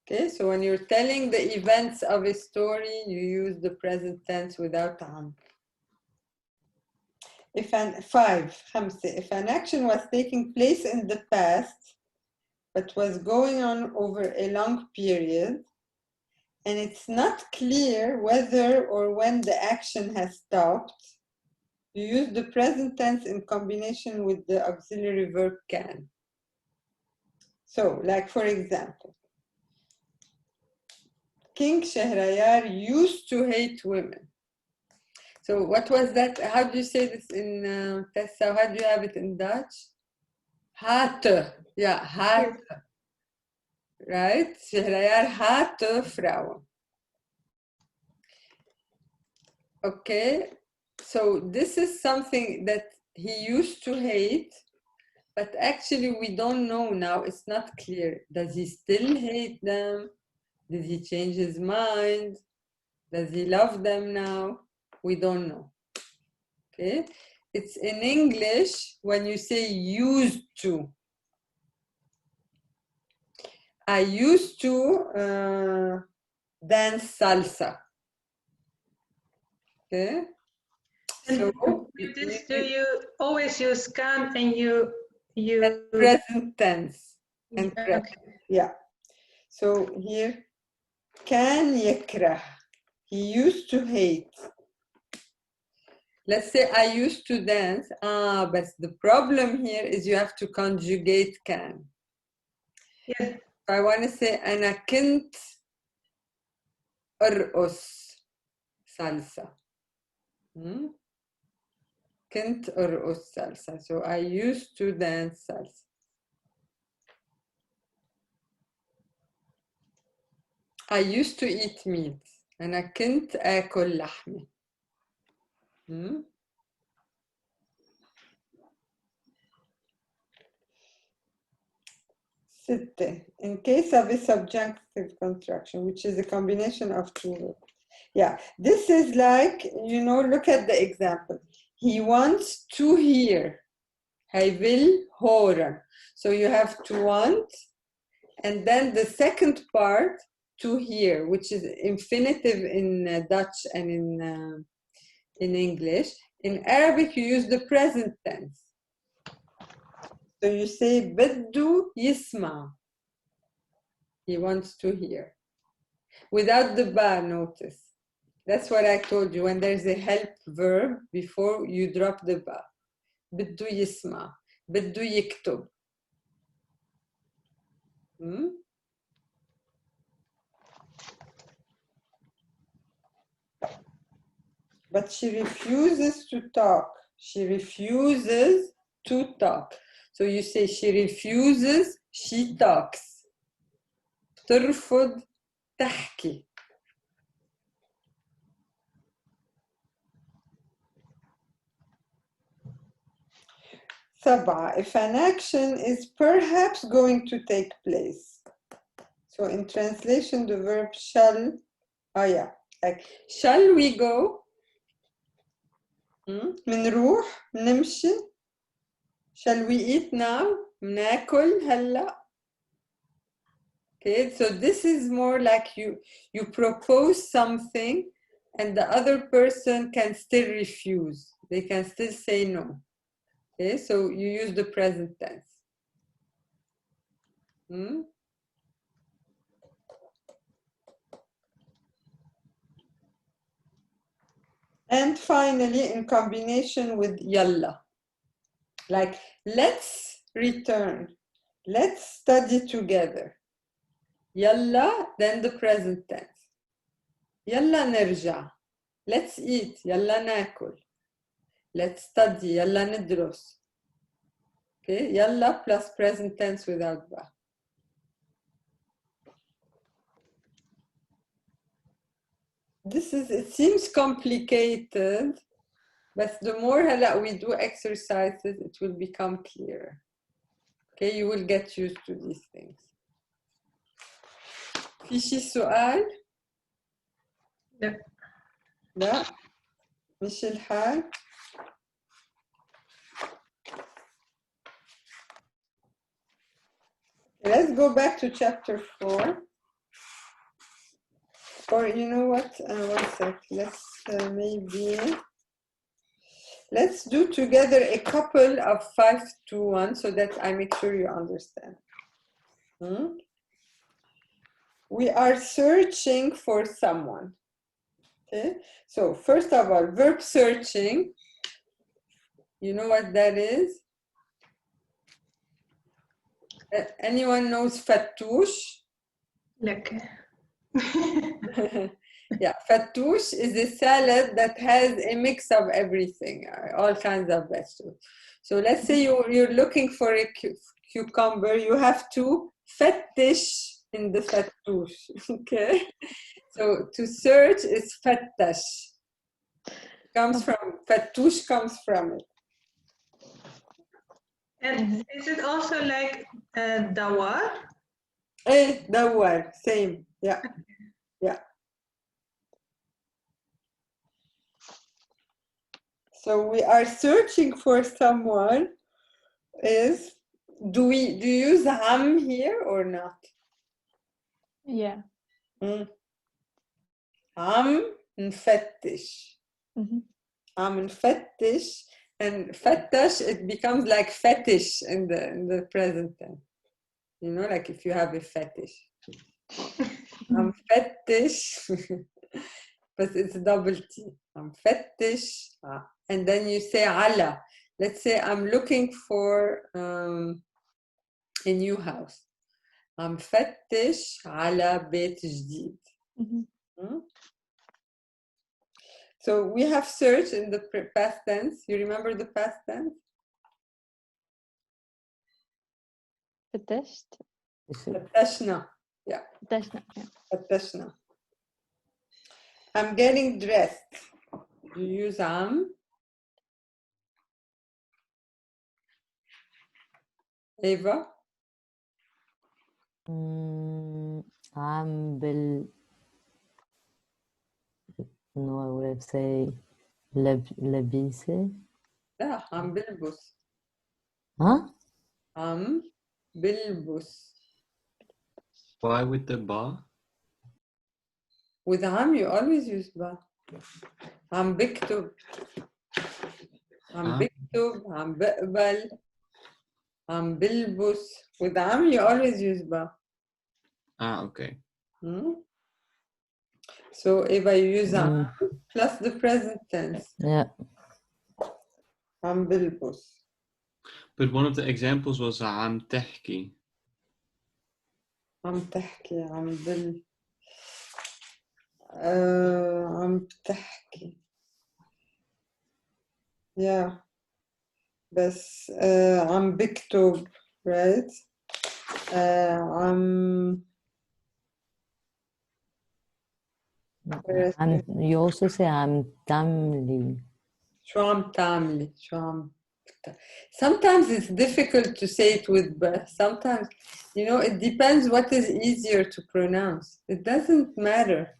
Speaker 2: Okay, so when you're telling the events of a story, you use the present tense without عم. If an action was taking place in the past, but was going on over a long period, and it's not clear whether or when the action has stopped, you use the present tense in combination with the auxiliary verb can. So, like for example, King Shahriyar used to hate women. So what was that? How do you say this in Tessa? How do you have it in Dutch? Hate. Yeah, hate. Right? Shahriyar hate vrouwen. Okay. So this is something that he used to hate, but actually we don't know now. It's not clear. Does he still hate them? Did he change his mind? Does he love them now? We don't know. Okay. It's in English when you say used to. I used to dance salsa. Okay. So
Speaker 4: With this, do you always use can and you
Speaker 2: present tense and
Speaker 4: yeah,
Speaker 2: present.
Speaker 4: okay.
Speaker 2: Yeah. So here, كان يكره. He used to hate. Let's say I used to dance. But the problem here is you have to conjugate can.
Speaker 4: Yeah.
Speaker 2: If I want to say أنا كنت أرقص salsa. كنت أرقص salsa. So I used to dance salsa. I used to eat meat. أنا كنت آكل لحمة. ستة. In case of a subjunctive construction, which is a combination of two words. Yeah, this is like, look at the example. He wants to hear. Hij wil horen. So you have to want, and then the second part, to hear, which is infinitive in Dutch and in English. In Arabic, you use the present tense. So you say بدو يسمع. He wants to hear. Without the ba, notice. That's what I told you. When there's a help verb before you drop the ba. بدو يسمع. بدو يكتب. But she refuses to talk. She refuses to talk. So you say she refuses, she talks. ترفض تحكي. سبعة. If an action is perhaps going to take place. So in translation, the verb shall, like shall we go? منروح نمشي. Shall we eat now? ناكل هلا. Okay, so this is more like you propose something and the other person can still refuse. They can still say no. Okay, so you use the present tense. And finally, in combination with yalla. Like, let's return. Let's study together. يلا, then the present tense. يلا نرجع. Let's eat. يلا ناكل. Let's study. يلا ندرس. Okay, يلا plus present tense without ba. It seems complicated, but the more we do exercises, it will become clearer. Okay, you will get used to these things. في شي سؤال؟
Speaker 4: لا.
Speaker 2: لا مش الحال. Let's go back to chapter 4. Or you know what? One sec. Let's do together a couple of 5-2-1 so that I make sure you understand. We are searching for someone. Okay. So first of all, verb searching. You know what that is? Anyone knows fattoush?
Speaker 4: Lekker.
Speaker 2: Yeah, fattoush is a salad that has a mix of everything, all kinds of vegetables. So let's say you're looking for a cucumber, you have to fattish in the fattoush, okay? So to search is fattash. Fattoush comes from it.
Speaker 4: And is it also like dawar?
Speaker 2: Dawar, same, yeah, yeah. So we are searching for someone. Do you use am here or not?
Speaker 3: Yeah.
Speaker 2: عم نفتش. عم نفتش, and فتش, it becomes like fetish in the present tense. You know, like if you have a fetish. عم فتش, but it's double T. عم فتش, and then you say على. Let's say I'm looking for a new house. عم فتش على بيت جديد. So we have searched in the past tense. You remember the past tense?
Speaker 3: فتشت.
Speaker 2: فتشنا. Yeah.
Speaker 3: فتشنا.
Speaker 2: فتشنا. I'm getting dressed. You use am. Eva?
Speaker 5: عم No, I would say لبيسة.
Speaker 2: لا, عم بلبس.
Speaker 5: Huh?
Speaker 2: عم بلبس.
Speaker 1: Why with the ba?
Speaker 2: With عم you always use ba. عم بكتب. عم بكتب. عم بقبل. عم بلبس. With عم you always use ba.
Speaker 1: Okay.
Speaker 2: So Eva, you use عم plus the present tense.
Speaker 5: Yeah.
Speaker 2: عم بلبس.
Speaker 1: But one of the examples was عم تحكي.
Speaker 2: عم تحكي. عم تحكي. Yeah. بس عم بكتب, right?
Speaker 5: You also say عم تعملي.
Speaker 2: شو عم تعملي? Sometimes it's difficult to say it with ba. Sometimes, you know, it depends what is easier to pronounce. It doesn't matter.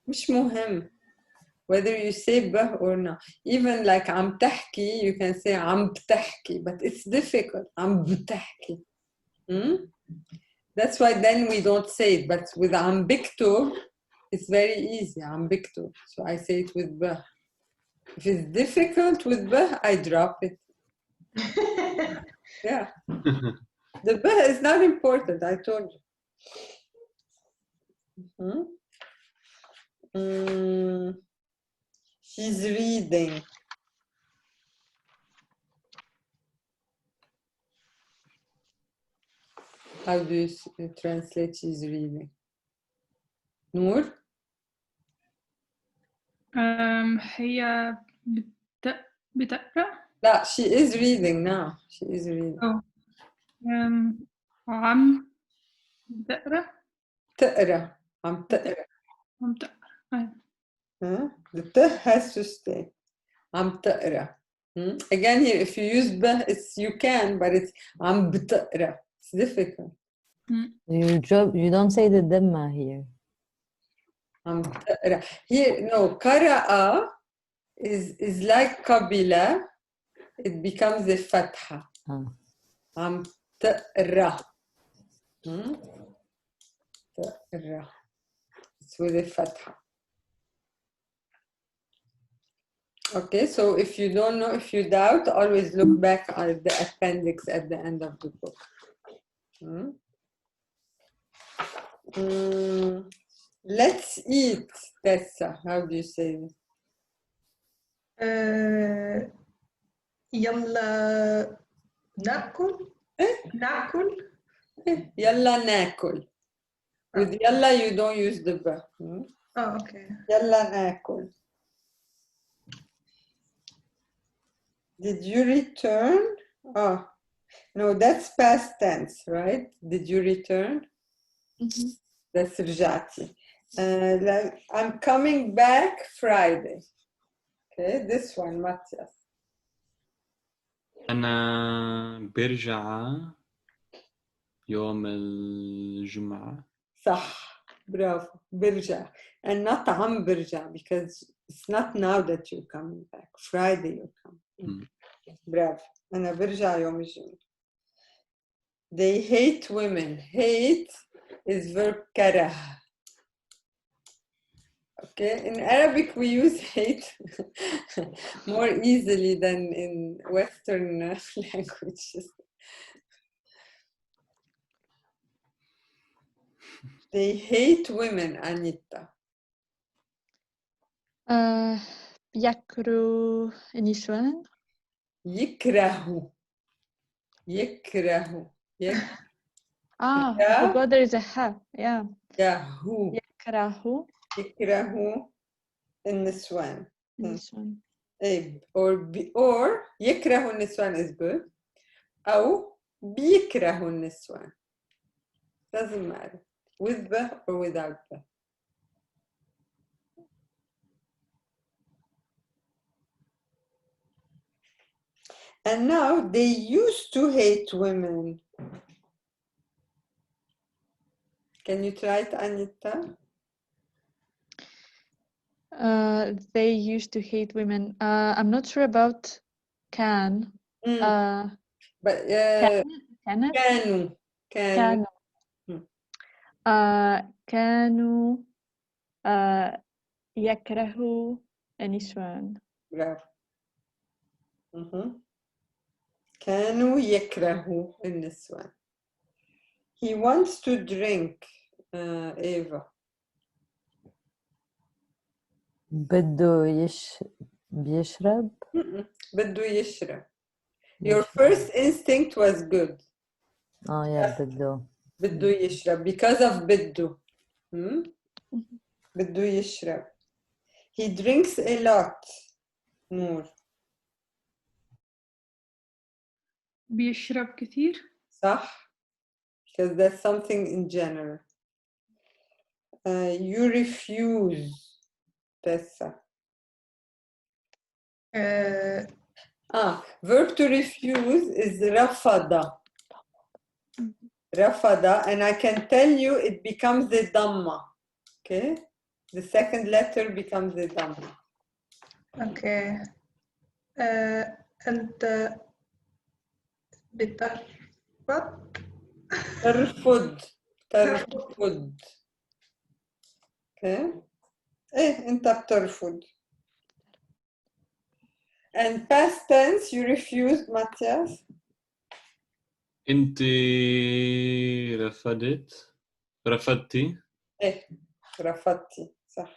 Speaker 2: مش مهم whether you say ba or not. Even like عم تحكي, you can say عم بتحكي, but it's difficult. عم بتحكي. That's why then we don't say it. But with عم بكتب, it's very easy. عم بكتب. So I say it with ba. If it's difficult with ba, I drop it. Yeah. The ba is not important, I told you. He's reading. How do you translate she's reading? Noor?
Speaker 6: هي بتقرأ.
Speaker 2: لا, she is reading now. She is reading.
Speaker 6: Oh. عم تقرأ.
Speaker 2: تقرأ. عم تقرأ.
Speaker 6: عم تقرأ.
Speaker 2: Huh? The t has to stay. عم تقرأ. Again here, if you use b, it's you can, but it's عم بتقرأ. It's difficult.
Speaker 5: You don't say the dhamma here.
Speaker 2: عم تقرأ. Here, no, قرأ is like قبل. It becomes a fatha. عم تقرأ. تقرأ. It's with a fatha. Okay, so if you don't know, if you doubt, always look back at the appendix at the end of the book. Let's eat, Tessa. How do you say this?
Speaker 4: يلا ناكل. ناكل.
Speaker 2: يلا ناكل. With يلا you don't use the ba.
Speaker 4: Oh, okay.
Speaker 2: يلا ناكل. Did you return? Oh, no, that's past tense, right? Did you return? That's رجعتي. I'm coming back Friday. Okay, this one, Matthias.
Speaker 1: أنا برجع يوم الجمعة.
Speaker 2: صح, bravo, برجع. And not عم برجع, because it's not now that you're coming back. Friday you're coming. Bravo. أنا برجع يوم الجمعة. They hate women. Hate is verb كره. Okay, in Arabic we use hate more easily than in Western languages. They hate women, Anita.
Speaker 3: يكرهوا النسوان.
Speaker 2: يكرهوا. يكرهوا.
Speaker 3: I forgot there is a ha. Yeah.
Speaker 2: يكرهوا.
Speaker 3: يكرهوا.
Speaker 2: يكرهوا النسوان.
Speaker 3: النسوان.
Speaker 2: Or يكرهوا النسوان is good. أو بيكرهوا النسوان. Doesn't matter. With the or without the. And now they used to hate women. Can you try it, Anita?
Speaker 3: They used to hate women. I'm not sure about can.
Speaker 2: But
Speaker 3: كانوا. كانوا يكرهوا النسوان.
Speaker 2: Bravo. كانوا يكرهوا النسوان. He wants to drink, Eva.
Speaker 5: بده بيشرب.
Speaker 2: بده يشرب. Your first instinct was good.
Speaker 5: Oh yeah,
Speaker 2: بده يشرب because of بده. بده يشرب. He drinks a lot. نور.
Speaker 6: بيشرب كثير.
Speaker 2: صح. Because that's something in general. You refuse, Tessa. Verb to refuse is rafada. Rafada, and I can tell you it becomes the dhamma. Okay? The second letter becomes the dhamma.
Speaker 4: Okay. أنت بترفض.
Speaker 2: ترفض. ترفض. Okay? أنت بترفض. And past tense, you refused, Matthias?
Speaker 1: أنت رفضتي.
Speaker 2: رفضتي. صح.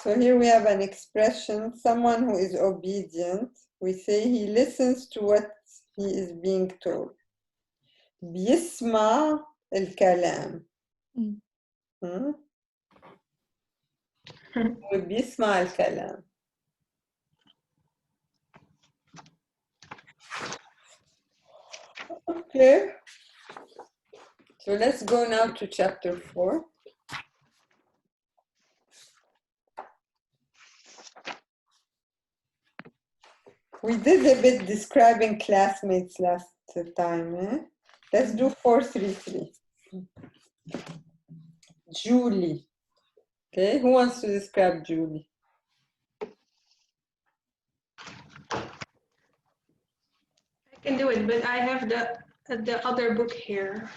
Speaker 2: So here we have an expression, someone who is obedient. We say he listens to what he is being told. بيسمع الكلام.
Speaker 3: Mm.
Speaker 2: Hmm? بيسمع الكلام. Okay. So let's go now to chapter 4. We did a bit describing classmates last time. Eh? Let's do 433. Julie. Okay, who wants to describe Julie?
Speaker 4: I can do it, but I have the other book here.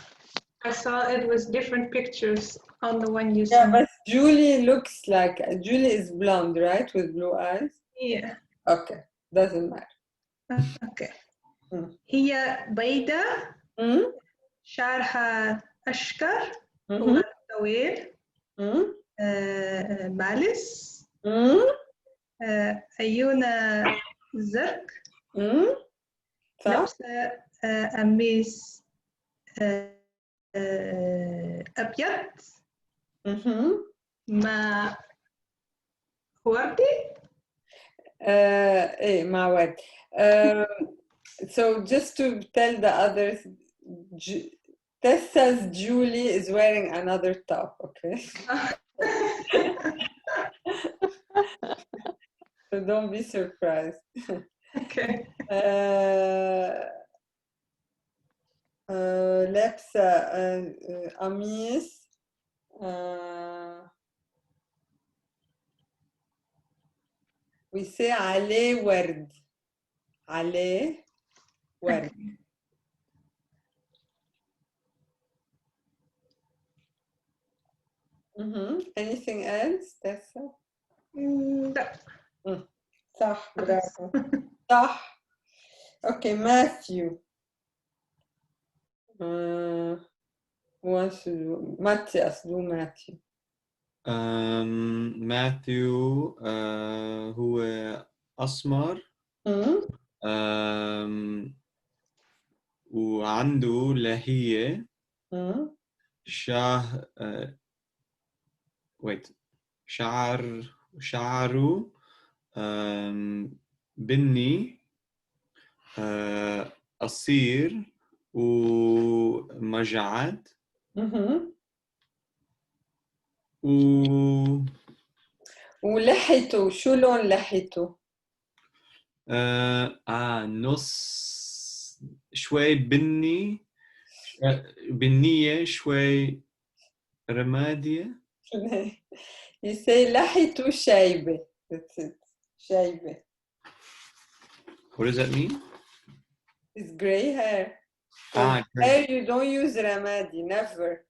Speaker 4: I saw it was different pictures on the one you
Speaker 2: Yeah,
Speaker 4: sent.
Speaker 2: but Julie looks like, Julie is blonde, right? With blue eyes?
Speaker 4: Yeah.
Speaker 2: Okay, doesn't matter.
Speaker 4: Okay.
Speaker 2: Hmm.
Speaker 4: هي بيضة
Speaker 2: Hmm?
Speaker 4: شعرها أشقر
Speaker 2: Mhm.
Speaker 4: طويل
Speaker 2: Hmm?
Speaker 4: بالس
Speaker 2: Hmm?
Speaker 4: عيونها زرق
Speaker 2: Hmm? صح؟
Speaker 4: لابسة قميص أبيض
Speaker 2: Mhm.
Speaker 4: مع وردي.
Speaker 2: مع ورد. So just to tell the others, Tessa's Julie is wearing another top, okay? So don't be surprised.
Speaker 4: Okay.
Speaker 2: لابسة قميص we say عليه ورد. عليه ورد. Anything else, Tessa?
Speaker 4: لا.
Speaker 2: صح برافو. صح. Okay, Matthew. Who wants to do? Matthias, do Matthew.
Speaker 1: ماثيو هو أسمر وعنده لحية شاه شعره بني قصير ومجعد
Speaker 2: ولحيته شو لون لحيته؟
Speaker 1: نص شوي بنية شوي رمادية.
Speaker 2: You say لحيته شايبة. That's it. شايبة.
Speaker 1: What does that mean?
Speaker 2: It's gray hair.
Speaker 1: Gray.
Speaker 2: Hair you don't use رمادي, never.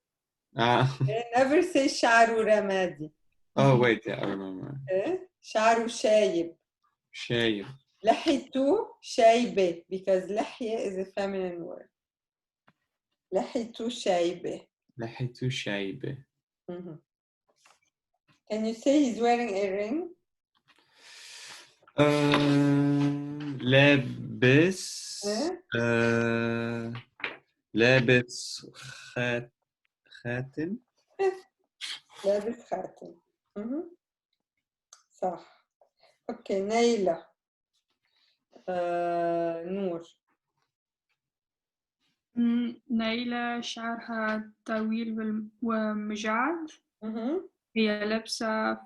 Speaker 2: Never say شعره رمادي.
Speaker 1: Oh wait, yeah, I remember.
Speaker 2: شعره شايب.
Speaker 1: شايب.
Speaker 2: لحيته شايبة because لحية is a feminine word. لحيته شايبة.
Speaker 1: لحيته شايبة.
Speaker 2: Can you say he's wearing a ring?
Speaker 1: لابس لابس خاتم.
Speaker 2: لابس خاتم. صح. اوكي نيلة. نور.
Speaker 6: نيلة شعرها طويل ومجعد. هي لابسة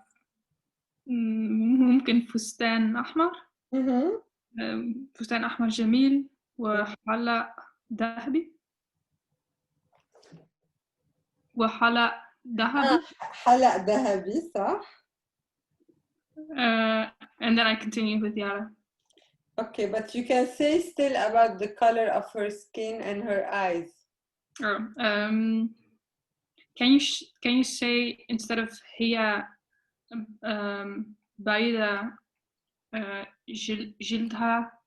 Speaker 6: ممكن فستان أحمر. فستان أحمر جميل وحلق ذهبي.
Speaker 2: حلق ذهبي صح.
Speaker 6: And then I continue with Yara.
Speaker 2: Okay, but you can say still about the color of her skin and her eyes.
Speaker 6: Can you say instead of هي بيضة جلدها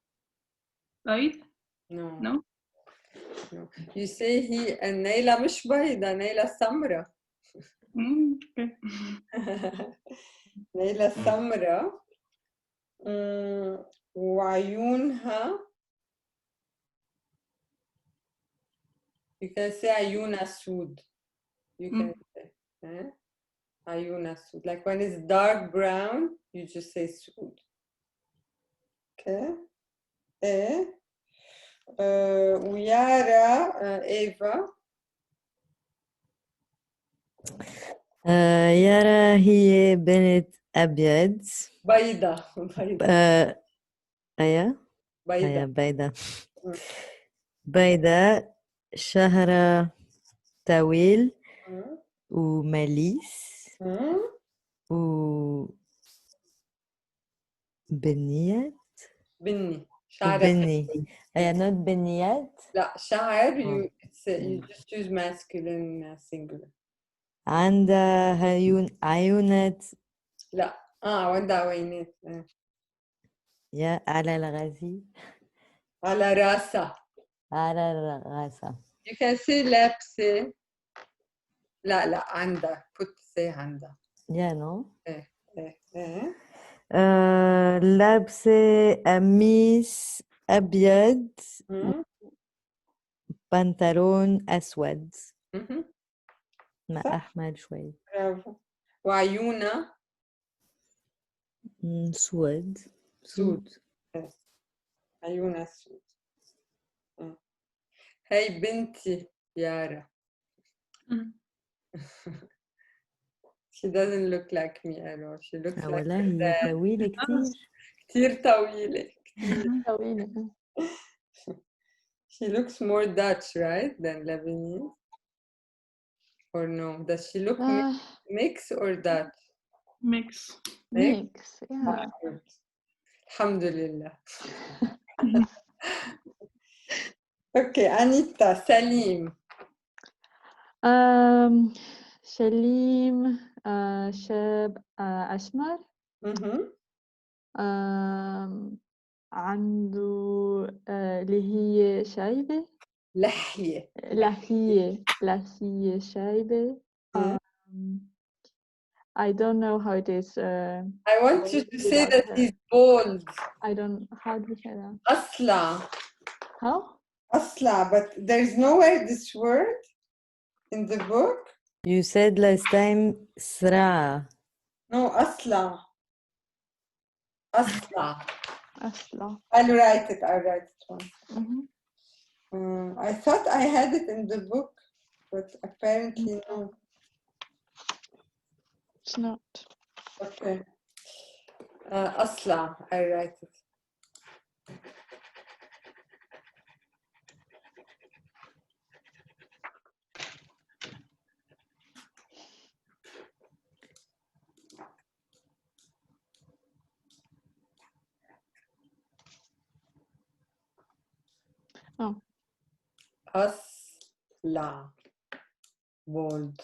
Speaker 6: بيض?
Speaker 2: No. You say نيلة مش بيضة, نيلة سمرة.
Speaker 6: Okay.
Speaker 2: نيلة سمرة. وعيونها You can say Ayuna Sud. You can say Ayuna Sud. Like when it's dark brown, you just say Sud. Okay. ويارا Eva.
Speaker 5: يارا هي بنت أبيض.
Speaker 2: بيضة.
Speaker 5: أيا
Speaker 2: بيضة.
Speaker 5: بيضة. بيضة شهرها طويل ومليس وبنيات.
Speaker 2: بني. شعر
Speaker 5: بني. أيا not بنيات.
Speaker 2: لا شعر you just use masculine singular.
Speaker 5: عندها عيونات.
Speaker 2: لا عندها عوينات.
Speaker 5: يا على الغازي.
Speaker 2: على راسها.
Speaker 5: على الغاسة.
Speaker 2: You can say لابسة. لا عندها. put say عندها.
Speaker 5: يا نو. لابسة قميص أبيض بنطلون أسود مع أحمر شوي.
Speaker 2: برافو. وعيونها
Speaker 5: سود.
Speaker 2: عيونها سود. هاي بنتي يارا. She doesn't look like me at all. She looks like
Speaker 5: والله هي طويلة كتير.
Speaker 2: كتير طويلة.
Speaker 3: طويلة.
Speaker 2: She looks more Dutch, right, than Lebanese? Or no? Does she look mix or Dutch?
Speaker 6: Mix.
Speaker 3: Mix, yeah.
Speaker 2: Alhamdulillah. Okay, Anita, Salim.
Speaker 3: سليم شاب أسمر. عنده اللي هي شايبة.
Speaker 2: لحية
Speaker 3: شايبة. I don't know how it is.
Speaker 2: I want you to say that he's bald.
Speaker 3: I don't. How do you say that?
Speaker 2: أصلع.
Speaker 3: How?
Speaker 2: أصلع, but there's nowhere this word in the book.
Speaker 5: You said last time سرعة.
Speaker 2: No, أصلع. I'll write it once. I thought I had it in the book, but apparently no.
Speaker 3: It's not.
Speaker 2: Okay. أصلع, I write it. أصلع. Bold.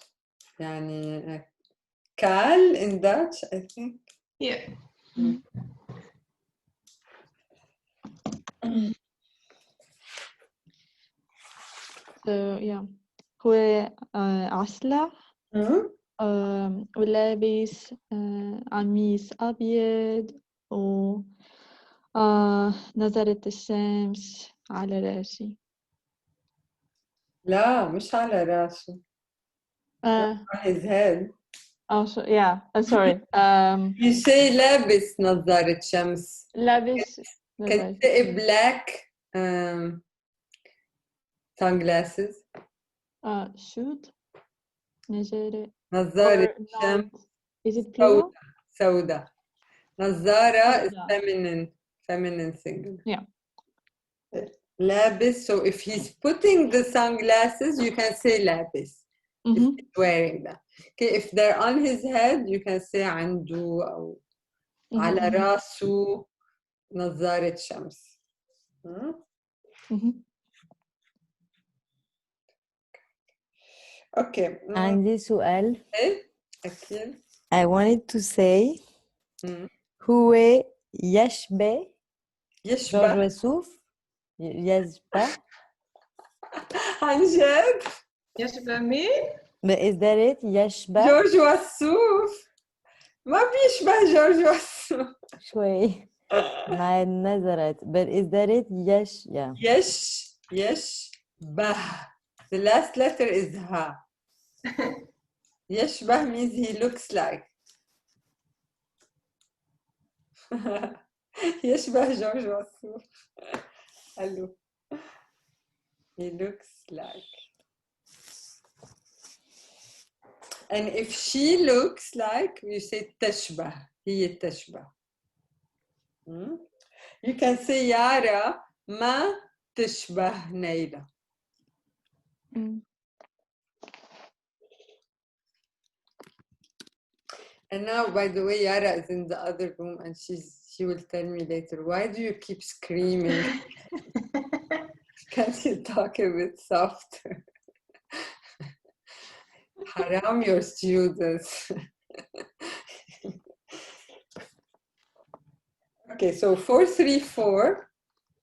Speaker 2: يعني كال in Dutch, I think.
Speaker 4: Yeah.
Speaker 3: So yeah. هو أصلع. ولابس قميص أبيض نظرة الشمس على راسي.
Speaker 2: لا مش على راسه. On his head.
Speaker 3: Oh, so, yeah. Sorry.
Speaker 2: You say لابس نظارة شمس.
Speaker 3: لابس.
Speaker 2: Can you say black sunglasses?
Speaker 3: Should.
Speaker 2: نظارة شمس.
Speaker 3: Is it plural?
Speaker 2: سوداء. نظارة is feminine singular.
Speaker 3: Yeah.
Speaker 2: لابس, so if he's putting the sunglasses, you can say لابس. If he's wearing them. Okay, if they're on his head, you can say عنده أو على راسه نظارة شمس. Okay.
Speaker 5: عندي سؤال.
Speaker 2: أكيد.
Speaker 5: I wanted to say هو يشبه جورج وسوف. يشبه.
Speaker 2: عن جد؟
Speaker 4: يشبه مين؟
Speaker 5: But is that it? يشبه.
Speaker 2: جورج وسوف. ما بيشبه جورج وسوف.
Speaker 5: شوي. مع النظرات. But is that it?
Speaker 2: يشبه. The last letter is ha. يشبه means he looks like. يشبه جورج وسوف. Hello. He looks like. And if she looks like, you say تشبه. هي تشبه. You can say Yara ما تشبه نيلة. And now, by the way, Yara is in the other room and she will tell me later, why do you keep screaming? Can't you talk a bit softer? Haram your students. Okay, so 434.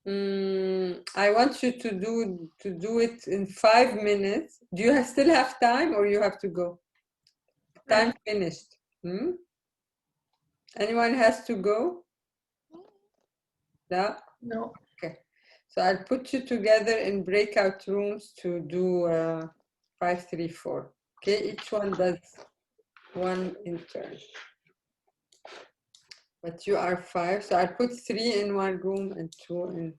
Speaker 2: I want you to do it in 5 minutes. Do you still have time or you have to go? Time finished. Anyone has to go? No?
Speaker 4: No.
Speaker 2: Okay. So I'll put you together in breakout rooms to do 534. Okay, each one does one in turn. But you are 5, so I'll put 3 in one room and 2 in.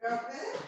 Speaker 2: Okay.